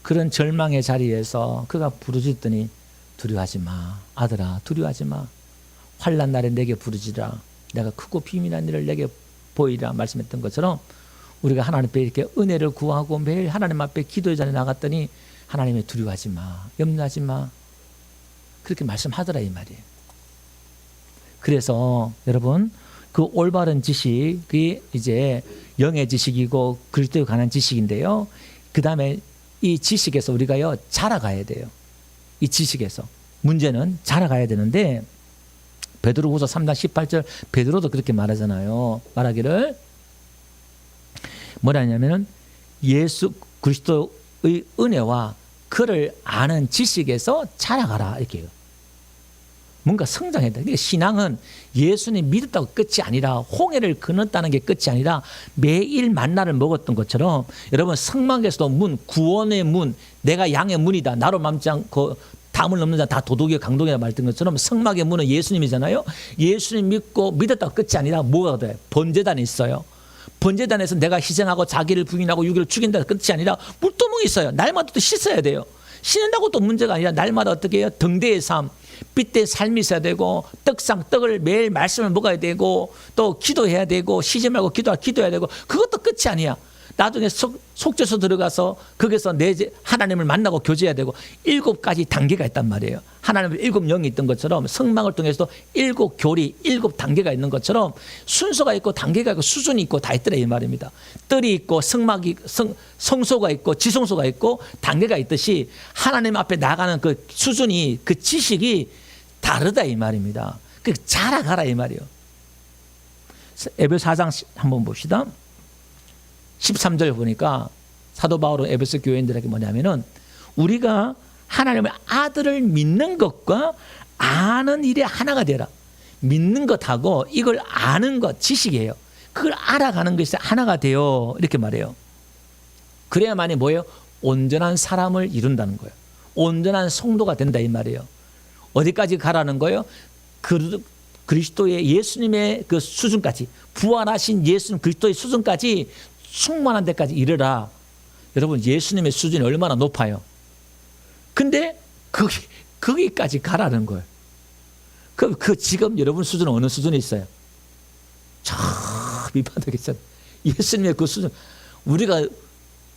그런 절망의 자리에서 그가 부르짖더니 두려워하지 마. 아들아 두려워하지 마. 환난 날에 내게 부르짖으라. 내가 크고 비밀한 일을 내게 보이라 말씀했던 것처럼, 우리가 하나님 앞에 이렇게 은혜를 구하고 매일 하나님 앞에 기도의 자리에 나갔더니 하나님이 두려워하지 마. 염려하지 마. 그렇게 말씀하더라 이 말이에요. 그래서 여러분, 그 올바른 지식이 이제 영의 지식이고 그리스도에 관한 지식인데요. 그 다음에 이 지식에서 우리가요 자라가야 돼요. 이 지식에서 문제는 자라가야 되는데, 베드로후서 3장 18절 베드로도 그렇게 말하잖아요. 말하기를 뭐라냐면은 예수 그리스도의 은혜와 그를 아는 지식에서 자라가라 이렇게 해요. 뭔가 성장해야 돼. 그러니까 신앙은 예수님 믿었다고 끝이 아니라, 홍해를 건넜다는 게 끝이 아니라 매일 만나를 먹었던 것처럼, 여러분 성막에서도 문, 구원의 문, 내가 양의 문이다. 나로 맘지 않고 담을 넘는 자 다 도둑이요 강도이라 말했던 것처럼, 성막의 문은 예수님이잖아요. 예수님 믿고 믿었다고 끝이 아니라 뭐가 돼? 번제단이 있어요. 번제단에서 내가 희생하고 자기를 부인하고 유기를 죽인다 끝이 아니라 물두멍이 있어요. 날마다 또 씻어야 돼요. 씻는다고 또 문제가 아니라 날마다 어떻게 해요? 등대의 삶, 빛대의 삶이 있어야 되고, 떡을 매일 말씀을 먹어야 되고, 또 기도해야 되고, 쉬지 말고 기도해야 되고, 그것도 끝이 아니야. 나중에 속죄소 들어가서 거기서 하나님을 만나고 교제해야 되고, 7가지 단계가 있단 말이에요. 하나님의 7영이 있던 것처럼 성막을 통해서도 7교리, 7단계가 있는 것처럼 순서가 있고 단계가 있고 수준이 있고 다 있더라 이 말입니다. 뜰이 있고 성소가 있고 지성소가 있고 단계가 있듯이, 하나님 앞에 나가는 그 수준이, 그 지식이 다르다 이 말입니다. 그 자라가라 이 말이에요. 에베소 4장 한번 봅시다. 13절 보니까 사도 바울은 에베소 교인들에게 뭐냐면은, 우리가 하나님의 아들을 믿는 것과 아는 일에 하나가 되라. 믿는 것하고 이걸 아는 것, 지식이에요. 그걸 알아가는 것이 하나가 돼요. 이렇게 말해요. 그래야만이 뭐예요? 온전한 사람을 이룬다는 거예요. 온전한 성도가 된다 이 말이에요. 어디까지 가라는 거예요? 그리스도의 예수님의 그 수준까지, 부활하신 예수님 그리스도의 수준까지 충만한 데까지 이르라. 여러분, 예수님의 수준이 얼마나 높아요. 근데 거기까지 가라는 거예요. 그 지금 여러분 수준은 어느 수준에 있어요? 저 밑바닥에 있어요. 예수님의 그 수준, 우리가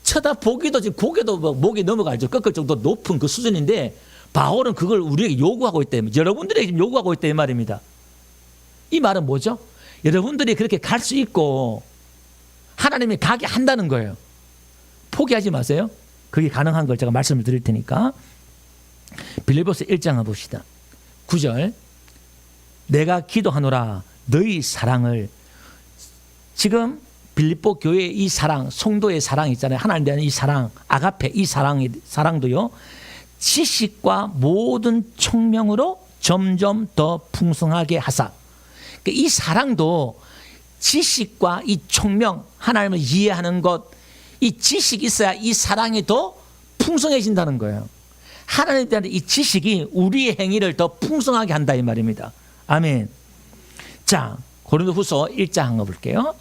쳐다보기도 지금 고개도 목이 넘어가죠. 꺾을 정도 높은 그 수준인데, 바울은 그걸 우리에게 요구하고 있다. 여러분들에게 지금 요구하고 있다 이 말입니다. 이 말은 뭐죠? 여러분들이 그렇게 갈 수 있고 하나님이 가게 한다는 거예요. 포기하지 마세요. 그게 가능한 걸 제가 말씀을 드릴 테니까. 빌립보서 1장 봅시다. 9절. 내가 기도하노라 너희 사랑을. 지금 빌립보 교회의 이 사랑, 성도의 사랑 있잖아요. 하나님 대한 이 사랑, 아가페, 이 사랑도요, 지식과 모든 총명으로 점점 더 풍성하게 하사. 이 사랑도 지식과 이 총명, 하나님을 이해하는 것, 이 지식이 있어야 이 사랑이 더 풍성해진다는 거예요. 하나님에 대한 이 지식이 우리의 행위를 더 풍성하게 한다 이 말입니다. 아멘. 자, 고린도후서 1장 한번 볼게요.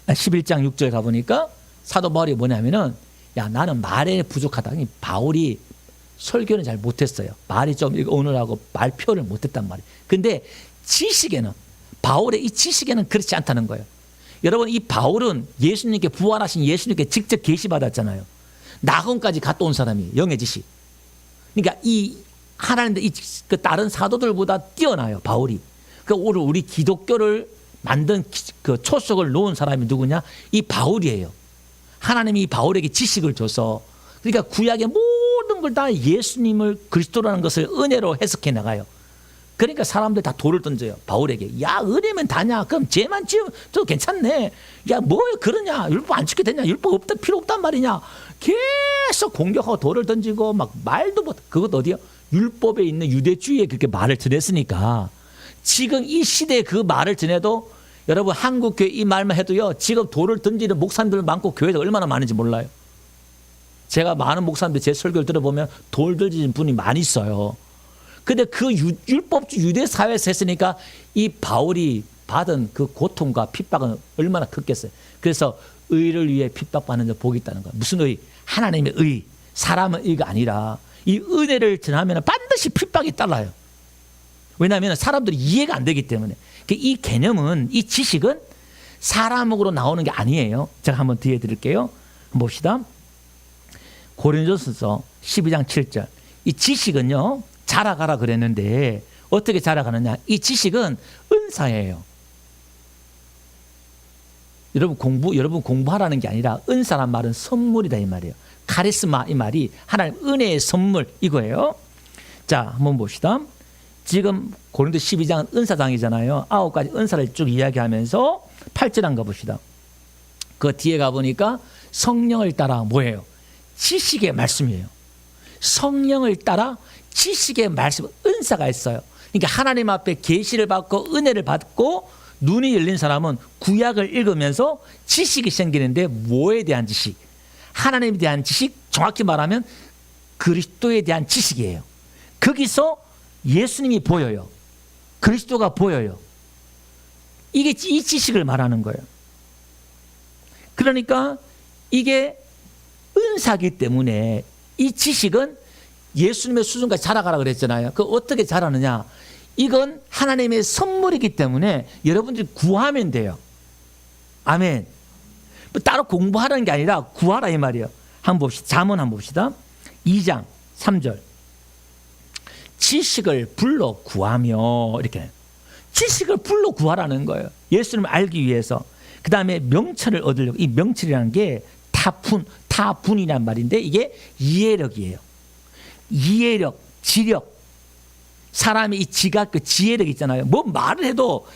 11장 6절 가보니까 사도 바울이 뭐냐면은, 야, 나는 말에 부족하다. 바울이 설교는 잘 못했어요. 말이 좀 오늘하고 말표를 못했단 말이에요. 근데 지식에는, 바울의 이 지식에는 그렇지 않다는 거예요. 여러분, 이 바울은 예수님께, 부활하신 예수님께 직접 계시받았잖아요. 낙원까지 갔다 온 사람이, 영의 지식. 그러니까 이 하나님들, 그 다른 사도들보다 뛰어나요, 바울이. 오늘 우리 기독교를 만든 그 초석을 놓은 사람이 누구냐? 이 바울이에요. 하나님이 바울에게 지식을 줘서, 그러니까 구약의 모든 걸 다 예수님을 그리스도라는 것을 은혜로 해석해 나가요. 그러니까 사람들 다 돌을 던져요, 바울에게. 야, 은혜면 다냐? 그럼 죄만 지으면 또 괜찮네. 야, 뭐 그러냐? 율법 안 지켜도 되냐? 율법 없다, 필요 없단 말이냐? 계속 공격하고 돌을 던지고 막 말도 못. 그것 어디요? 율법에 있는 유대주의에 그렇게 말을 전했으니까 지금 이 시대에 그 말을 전해도, 여러분 한국교회 이 말만 해도요, 지금 돌을 던지는 목사님들 많고 교회가 얼마나 많은지 몰라요. 제가 많은 목사님들 제 설교를 들어보면 돌 던지는 분이 많이 있어요. 근데 그 율법주 유대 사회에서 했으니까 이 바울이 받은 그 고통과 핍박은 얼마나 컸겠어요. 그래서 의를 위해 핍박받는 자 복이 있다는 거예요. 무슨 의? 하나님의 의. 사람의 의가 아니라 이 은혜를 전하면 반드시 핍박이 따라요. 왜냐하면 사람들이 이해가 안 되기 때문에. 이 개념은, 이 지식은 사람으로 나오는 게 아니에요. 제가 한번 뒤에 드릴게요. 한번 봅시다. 고린도전서 12장 7절. 이 지식은요, 자라가라 그랬는데 어떻게 자라가느냐? 이 지식은 은사예요. 여러분 공부하라는 게 아니라, 은사란 말은 선물이다 이 말이에요. 카리스마 이 말이 하나님 은혜의 선물 이거예요. 자, 한번 봅시다. 지금 고린도 12장은 은사장이잖아요. 9가지 은사를 쭉 이야기하면서 8절 한번 가봅시다. 그 뒤에 가보니까 성령을 따라 뭐예요? 지식의 말씀이에요. 성령을 따라 지식의 말씀, 은사가 있어요. 그러니까 하나님 앞에 계시를 받고 은혜를 받고 눈이 열린 사람은 구약을 읽으면서 지식이 생기는데, 뭐에 대한 지식? 하나님에 대한 지식, 정확히 말하면 그리스도에 대한 지식이에요. 거기서 예수님이 보여요. 그리스도가 보여요. 이게 이 지식을 말하는 거예요. 그러니까 이게 은사기 때문에 이 지식은 예수님의 수준까지 자라가라 그랬잖아요. 그 어떻게 자라느냐? 이건 하나님의 선물이기 때문에 여러분들이 구하면 돼요. 아멘. 따로 공부하라는 게 아니라 구하라 이 말이에요. 한번 봅시다. 잠언 한번 봅시다. 2장 3절. 지식을 불러 구하며, 이렇게 지식을 불러 구하라는 거예요. 예수님을 알기 위해서. 그 다음에 명철을 얻으려고. 이 명철이라는 게 타분이란 말인데, 이게 이해력이에요. 이해력, 지력. 사람의 이 지각, 그 지혜력 있잖아요. 뭐 말을 해도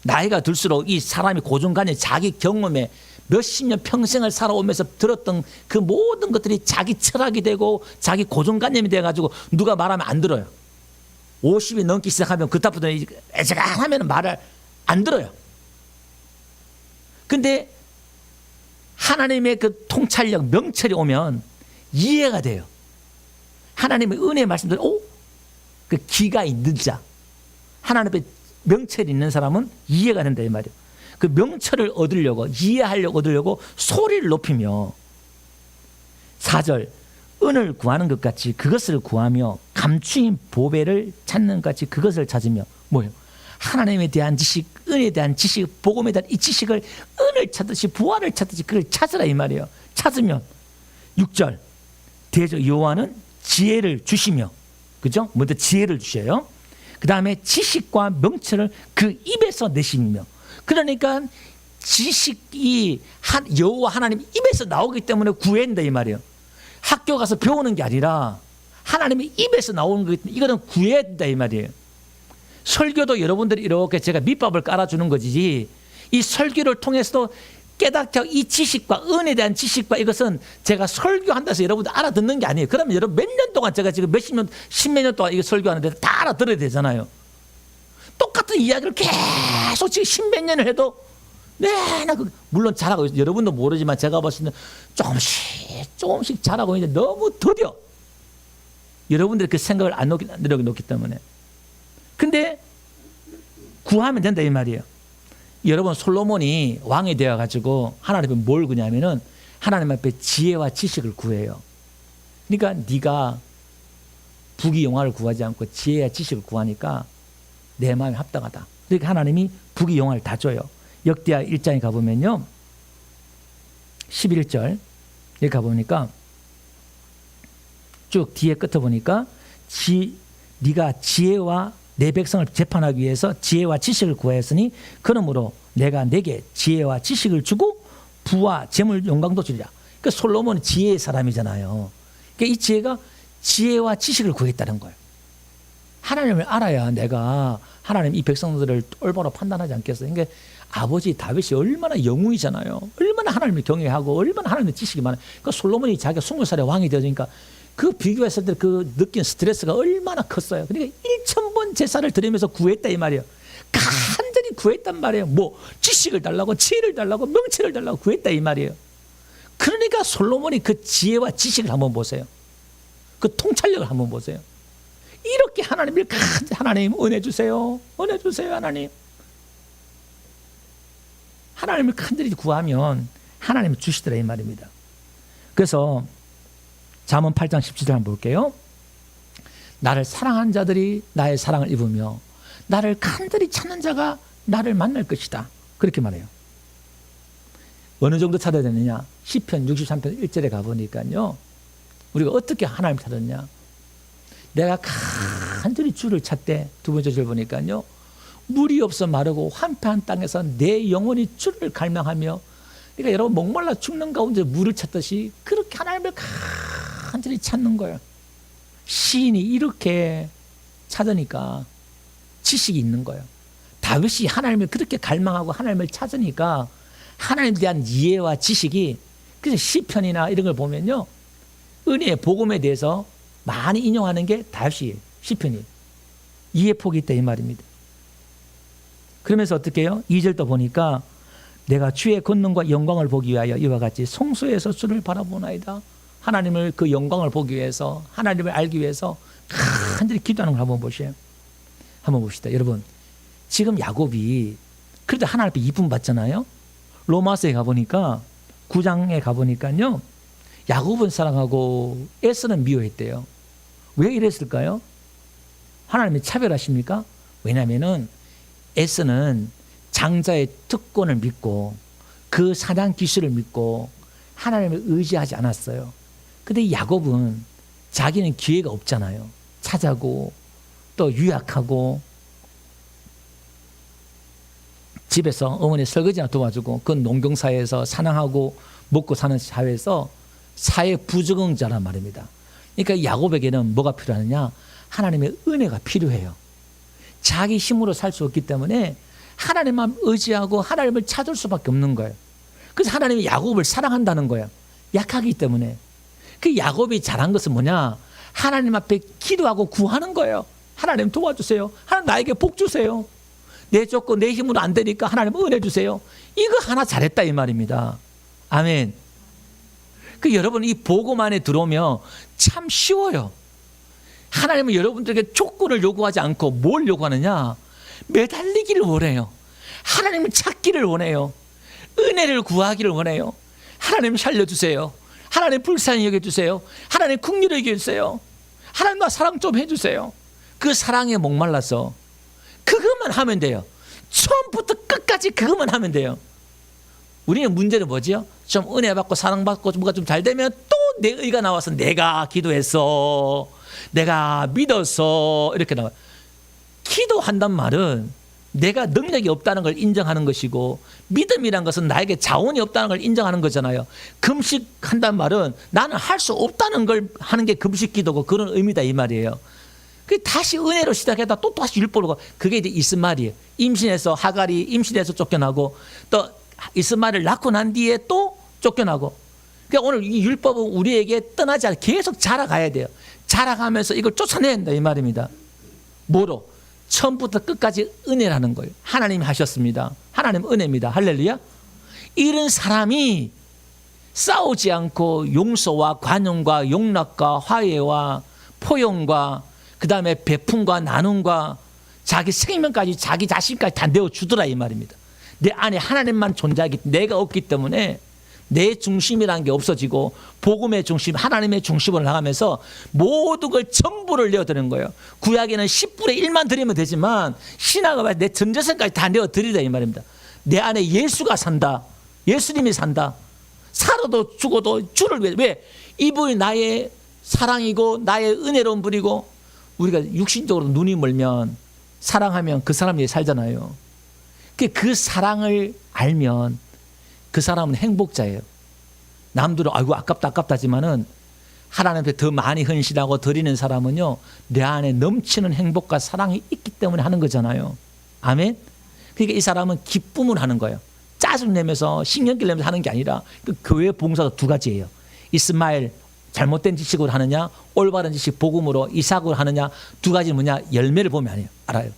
나이가 들수록 이 사람이 고정관념, 자기 경험에 몇십 년 평생을 살아오면서 들었던 그 모든 것들이 자기 철학이 되고 자기 고정관념이 돼가지고 누가 말하면 안 들어요. 50이 넘기 시작하면 그때부터 애자간하면 말을 안 들어요. 근데 하나님의 그 통찰력, 명철이 오면 이해가 돼요. 하나님의 은혜의 말씀들, 그 기가 있는 자, 하나님 앞에 명철이 있는 사람은 이해가 된다 이 말이에요. 그 명철을 얻으려고 얻으려고 소리를 높이며 4절 은을 구하는 것 같이 그것을 구하며 감추인 보배를 찾는 것 같이 그것을 찾으며 뭐예요? 하나님에 대한 지식, 은에 대한 지식, 복음에 대한 이 지식을 은을 찾듯이 부활을 찾듯이 그걸 찾으라 이 말이에요. 찾으면 6절 대저 여호와는 지혜를 주시며 그죠? 먼저 지혜를 주셔요. 그 다음에 지식과 명철을 그 입에서 내시며 그러니까 지식이 여호와 하나님 입에서 나오기 때문에 구해낸다 이 말이에요. 학교 가서 배우는 게 아니라 하나님의 입에서 나오는 거기 때문에 이거는 구해야 된다 이 말이에요. 설교도 여러분들이 이렇게 제가 밑밥을 깔아주는 거지 이 설교를 통해서도 깨닫게 이 지식과 은에 대한 지식과 이것은 제가 설교한다 해서 여러분들 알아듣는 게 아니에요. 그러면 여러분 몇 년 동안 제가 지금 십몇 년 동안 이거 설교하는데 다 알아들어야 되잖아요. 똑같은 이야기를 계속 지금 십몇 년을 해도 물론 잘하고 있어요. 여러분도 모르지만 제가 봤을 때는 조금씩 잘하고 있는데 너무 더뎌. 여러분들이 그 생각을 안 놓기 때문에. 근데 구하면 된다 이 말이에요. 여러분 솔로몬이 왕이 되어가지고 하나님 앞에 뭘 구냐면은 하나님 앞에 지혜와 지식을 구해요. 그러니까 네가 부귀 영화를 구하지 않고 지혜와 지식을 구하니까 내 마음이 합당하다. 그러니까 하나님이 부귀 영화를 다 줘요. 역대하 1장에 가보면요 11절 여기 가보니까 쭉 뒤에 끝에 보니까 네가 지혜와 내 백성을 재판하기 위해서 지혜와 지식을 구하였으니 그러므로 내가 내게 지혜와 지식을 주고 부와 재물 영광도 주리라. 그러니까 솔로몬은 지혜의 사람이잖아요. 그러니까 이 지혜가 지혜와 지식을 구했다는 거예요. 하나님을 알아야 내가 하나님 이 백성들을 올바로 판단하지 않겠어요. 그러니까 아버지 다윗이 얼마나 영웅이잖아요. 얼마나 하나님을 경외하고 얼마나 하나님의 지식이 많아요. 그러니까 솔로몬이 자기가 20살에 왕이 되어지니까 그 비교했을 때 그 느낀 스트레스가 얼마나 컸어요. 그러니까 1000번 제사를 드리면서 구했다 이 말이에요. 간절히 구했단 말이에요. 뭐 지식을 달라고 지혜를 달라고 명철을 달라고 구했다 이 말이에요. 그러니까 솔로몬이 그 지혜와 지식을 한번 보세요. 그 통찰력을 한번 보세요. 이렇게 하나님을 하나님 은혜 주세요. 은혜 주세요 하나님. 하나님을 간절히 구하면 하나님이 주시더라 이 말입니다. 그래서 잠언 8장 17절 한번 볼게요. 나를 사랑한 자들이 나의 사랑을 입으며 나를 간절히 찾는 자가 나를 만날 것이다. 그렇게 말해요. 어느 정도 찾아야 되느냐? 시편 63편 1절에 가보니까요. 우리가 어떻게 하나님을 찾았냐? 내가 간절히 주를 찾되 두 번째 절 보니까요. 물이 없어 마르고 황폐한 땅에서 내 영혼이 주를 갈망하며 그러니까 여러분 목말라 죽는 가운데 물을 찾듯이 그렇게 하나님을 간절히 찾는 거예요. 시인이 이렇게 찾으니까 지식이 있는 거예요. 다윗이 하나님을 그렇게 갈망하고 하나님을 찾으니까 하나님에 대한 이해와 지식이 그래서 시편이나 이런 걸 보면요. 은혜의 복음에 대해서 많이 인용하는 게 다윗이에요. 시편이. 이해 폭이 있다 이 말입니다. 그러면서 어떻게 해요? 2절도 보니까 내가 주의 권능과 영광을 보기 위하여 이와 같이 성소에서 주를 바라보나이다. 하나님을 그 영광을 보기 위해서 하나님을 알기 위해서 간절히 기도하는 걸 한번 보세요. 한번 봅시다. 여러분 지금 야곱이 그래도 하나님 앞에 이쁨 받잖아요. 로마서에 가보니까 9장에 가보니까요. 야곱은 사랑하고 에서는 미워했대요. 왜 이랬을까요? 하나님이 차별하십니까? 왜냐하면은 에서는 장자의 특권을 믿고 그 사냥 기술을 믿고 하나님을 의지하지 않았어요. 근데 야곱은 자기는 기회가 없잖아요. 찾아고 또 유약하고 집에서 어머니 설거지나 도와주고 그 농경사회에서 사냥하고 먹고 사는 사회에서 사회 부적응자란 말입니다. 그러니까 야곱에게는 뭐가 필요하느냐? 하나님의 은혜가 필요해요. 자기 힘으로 살 수 없기 때문에 하나님만 의지하고 하나님을 찾을 수밖에 없는 거예요. 그래서 하나님이 야곱을 사랑한다는 거예요. 약하기 때문에. 그 야곱이 잘한 것은 뭐냐? 하나님 앞에 기도하고 구하는 거예요. 하나님 도와주세요. 하나님 나에게 복 주세요. 내 조건 내 힘으로 안 되니까 하나님 은혜 주세요. 이거 하나 잘했다 이 말입니다. 아멘. 그 여러분 이 복음 안에 들어오면 참 쉬워요. 하나님은 여러분들에게 조건을 요구하지 않고 뭘 요구하느냐? 매달리기를 원해요. 하나님을 찾기를 원해요. 은혜를 구하기를 원해요. 하나님 살려주세요. 하나님 불쌍히 여겨주세요. 하나님 긍휼히 여겨주세요. 하나님 나 사랑 좀 해주세요. 그 사랑에 목말라서 그것만 하면 돼요. 처음부터 끝까지 그것만 하면 돼요. 우리는 문제는 뭐지요? 좀 은혜 받고 사랑받고 뭐가 좀 잘 되면 또 내 의가 나와서 내가 기도했어, 내가 믿었어, 이렇게 나와요. 기도한단 말은 내가 능력이 없다는 걸 인정하는 것이고, 믿음이란 것은 나에게 자원이 없다는 걸 인정하는 거잖아요. 금식한단 말은 나는 할 수 없다는 걸 하는 게 금식 기도고, 그런 의미다 이 말이에요. 다시 은혜로 시작했다 또 다시 율법으로 가. 그게 이제 이스마엘이에요. 임신해서 하갈이 임신해서 쫓겨나고, 또 이스마엘을 낳고 난 뒤에 또 쫓겨나고. 그러니까 오늘 이 율법은 우리에게 떠나지 않고 계속 자라가야 돼요. 자라가면서 이걸 쫓아내야 된다 이 말입니다. 뭐로? 처음부터 끝까지 은혜라는 거예요. 하나님이 하셨습니다. 하나님 은혜입니다. 할렐루야. 이런 사람이 싸우지 않고 용서와 관용과 용납과 화해와 포용과 그 다음에 베품과 나눔과 자기 생명까지, 자기 자신까지 다 내어주더라 이 말입니다. 내 안에 하나님만 존재하기, 내가 없기 때문에 내 중심이라는 게 없어지고 복음의 중심, 하나님의 중심으로 나가면서 모든 걸 전부를 내어드리는 거예요. 구약에는 10분의 1만 드리면 되지만 신학은 내 전재산까지 다 내어드리다 이 말입니다. 내 안에 예수가 산다. 예수님이 산다. 살아도 죽어도 주를 위해. 왜? 이분이 나의 사랑이고 나의 은혜로운 분이고, 우리가 육신적으로 눈이 멀면 사랑하면 그 사람 위해 살잖아요. 그 사랑을 알면 그 사람은 행복자예요. 남들은 아이고 아깝다 하지만은 하나님께 더 많이 헌신하고 드리는 사람은요, 내 안에 넘치는 행복과 사랑이 있기 때문에 하는 거잖아요. 아멘. 그러니까 이 사람은 기쁨을 하는 거예요. 짜증내면서 신경질 내면서 하는 게 아니라, 그 교회 봉사가 두 가지예요. 이스마엘 잘못된 지식으로 하느냐, 올바른 지식 복음으로 이삭으로 하느냐, 두 가지는 뭐냐? 열매를 보면 알아요.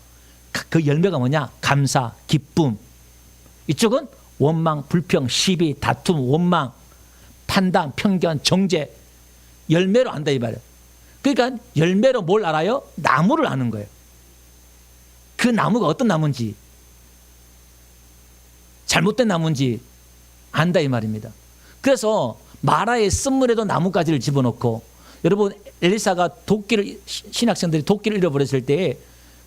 그 열매가 뭐냐? 감사, 기쁨. 이쪽은 원망, 불평, 시비, 다툼, 원망, 판단, 편견, 정죄. 열매로 안다 이 말이에요. 그러니까 열매로 뭘 알아요? 나무를 아는 거예요. 그 나무가 어떤 나무인지, 잘못된 나무인지 안다 이 말입니다. 그래서 마라의 쓴물에도 나뭇가지를 집어넣고, 여러분 엘리사가 도끼를, 신학생들이 도끼를 잃어버렸을 때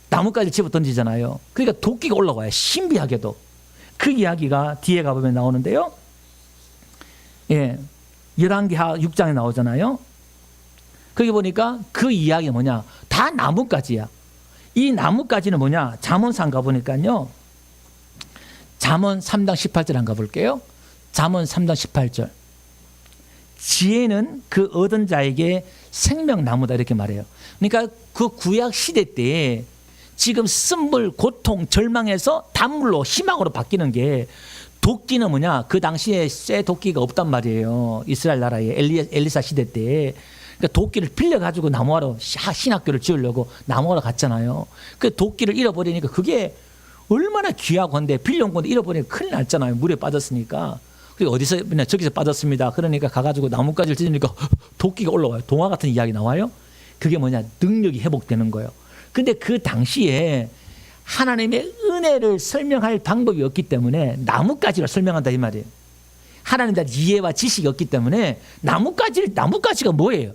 나뭇가지를 집어 던지잖아요. 그러니까 도끼가 올라와요. 신비하게도. 그 이야기가 뒤에 가보면 나오는데요. 예, 열왕기하 6장에 나오잖아요. 거기 보니까 그 이야기가 뭐냐? 다 나뭇가지야. 이 나뭇가지는 뭐냐? 잠언상 가보니까요. 잠언 3장 18절 한번 가볼게요. 잠언 3장 18절. 지혜는 그 얻은 자에게 생명나무다 이렇게 말해요. 그러니까 그 구약 시대 때 지금 쓴물, 고통, 절망에서 단물로, 희망으로 바뀌는 게, 도끼는 뭐냐? 그 당시에 쇠 도끼가 없단 말이에요. 이스라엘 나라에 엘리사 시대 때. 그러니까 도끼를 빌려가지고 나무하러 신학교를 지으려고 나무하러 갔잖아요. 그 도끼를 잃어버리니까 그게 얼마나 귀하고 한데, 빌려온 건데 잃어버리니까 큰일 났잖아요. 물에 빠졌으니까. 그리고 어디서, 그냥 저기서 빠졌습니다. 그러니까 가가지고 나뭇가지를 찢으니까 도끼가 올라와요. 동화 같은 이야기 나와요. 그게 뭐냐? 능력이 회복되는 거예요. 근데 그 당시에 하나님의 은혜를 설명할 방법이 없기 때문에 나뭇가지로 설명한다 이 말이에요. 하나님에 대한 이해와 지식이 없기 때문에 나뭇가지가 뭐예요?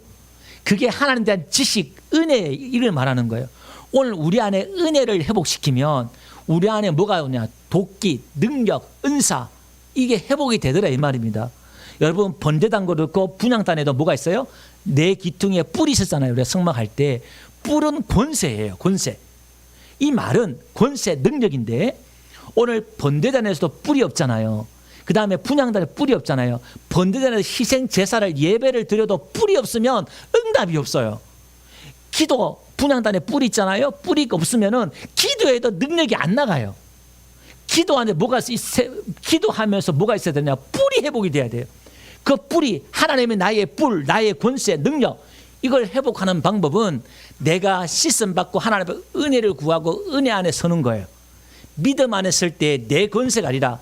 그게 하나님에 대한 지식, 은혜, 이걸 말하는 거예요. 오늘 우리 안에 은혜를 회복시키면 우리 안에 뭐가 오냐? 도끼, 능력, 은사, 이게 회복이 되더라 이 말입니다. 여러분 번제단도 그렇고 분향단에도 뭐가 있어요? 내 기둥에 뿔이 있었잖아요. 우리가 성막할 때 뿔은 권세예요. 권세. 이 말은 권세, 능력인데, 오늘 번제단에서도 뿔이 없잖아요. 그 다음에 분향단에 뿔이 없잖아요. 번제단에서 희생 제사를, 예배를 드려도 뿔이 없으면 응답이 없어요. 기도, 분향단에 뿔이 있잖아요. 뿔이 없으면은 기도에도 능력이 안 나가요. 기도하면서 뭐가 있어야 되냐? 뿔이 회복이 돼야 돼요. 그 뿔이 하나님의 나의 뿔, 나의 권세, 능력, 이걸 회복하는 방법은 내가 씻음 받고 하나님의 은혜를 구하고 은혜 안에 서는 거예요. 믿음 안에 설 때 내 권세가 아니라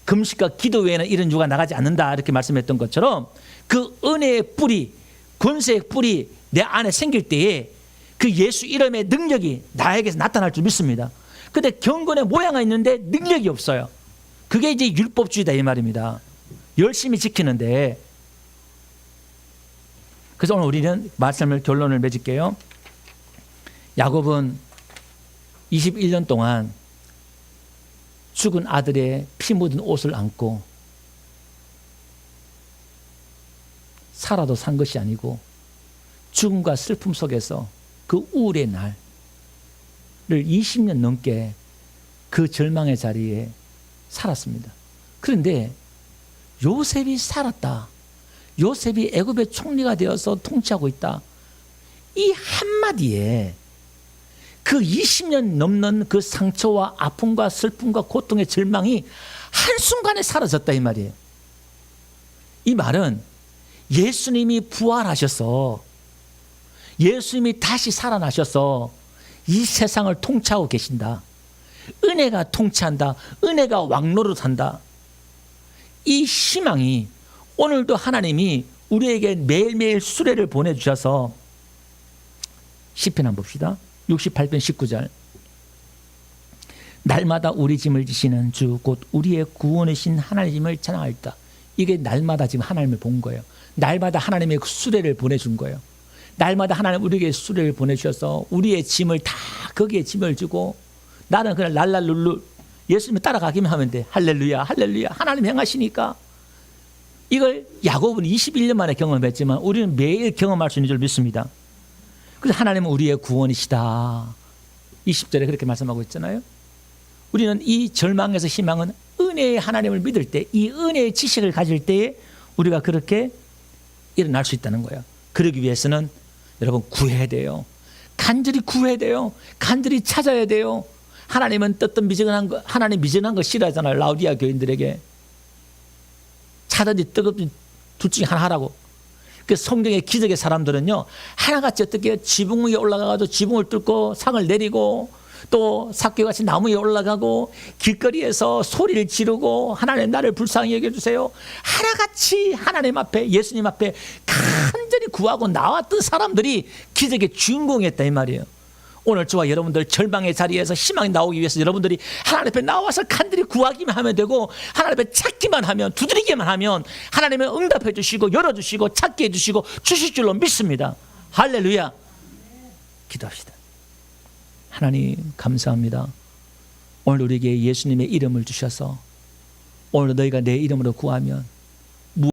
금식과 기도 외에는 이런 유가 나가지 않는다 이렇게 말씀했던 것처럼, 그 은혜의 뿌리, 권세의 뿌리 내 안에 생길 때에 그 예수 이름의 능력이 나에게서 나타날 줄 믿습니다. 근데 경건의 모양은 있는데 능력이 없어요. 그게 이제 율법주의다 이 말입니다. 열심히 지키는데. 그래서 오늘 우리는 말씀을 결론을 맺을게요. 야곱은 21년 동안 죽은 아들의 피 묻은 옷을 안고 살아도 산 것이 아니고 죽음과 슬픔 속에서 그 우울의 날을 20년 넘게 그 절망의 자리에 살았습니다. 그런데 요셉이 살았다. 요셉이 애굽의 총리가 되어서 통치하고 있다. 이 한마디에 그 20년 넘는 그 상처와 아픔과 슬픔과 고통의 절망이 한순간에 사라졌다 이 말이에요. 이 말은 예수님이 부활하셔서 예수님이 다시 살아나셔서 이 세상을 통치하고 계신다. 은혜가 통치한다. 은혜가 왕노릇한다. 이 희망이 오늘도 하나님이 우리에게 매일매일 수레를 보내주셔서 시편 한번 봅시다. 68편 19절. 날마다 우리 짐을 지시는 주 곧 우리의 구원이신 하나님을 찬양하리다. 이게 날마다 지금 하나님을 본 거예요. 날마다 하나님의 수레를 보내준 거예요. 날마다 하나님 우리에게 수레를 보내주셔서 우리의 짐을 다 거기에 짐을 주고 나는 그냥 랄랄룰루 예수님을 따라가기만 하면 돼. 할렐루야 할렐루야 하나님 행하시니까. 이걸 야곱은 21년 만에 경험했지만 우리는 매일 경험할 수 있는 줄 믿습니다. 그래서 하나님은 우리의 구원이시다. 20절에 그렇게 말씀하고 있잖아요. 우리는 이 절망에서 희망은 은혜의 하나님을 믿을 때, 이 은혜의 지식을 가질 때에 우리가 그렇게 일어날 수 있다는 거예요. 그러기 위해서는 여러분 구해야 돼요. 간절히 구해야 돼요. 간절히 찾아야 돼요. 하나님은 뜨뜻미지근한 거, 하나님 미지근한 거 싫어하잖아요. 라우디아 교인들에게. 차든지 뜨겁든지 둘 중에 하나 하라고. 그 성경의 기적의 사람들은요, 하나같이 어떻게 지붕 위에 올라가서 지붕을 뚫고 상을 내리고 또 삭개같이 나무 위에 올라가고 길거리에서 소리를 지르고 하나님 나를 불쌍히 여겨주세요. 하나같이 하나님 앞에 예수님 앞에 간절히 구하고 나왔던 사람들이 기적의 주인공이었다 이 말이에요. 오늘 저와 여러분들 절망의 자리에서 희망이 나오기 위해서 여러분들이 하나님 앞에 나와서 간절히 구하기만 하면 되고 하나님 앞에 찾기만 하면 두드리기만 하면 하나님은 응답해 주시고 열어주시고 찾게 해주시고 주실 줄로 믿습니다. 할렐루야. 기도합시다. 하나님 감사합니다. 오늘 우리에게 예수님의 이름을 주셔서 오늘 너희가 내 이름으로 구하면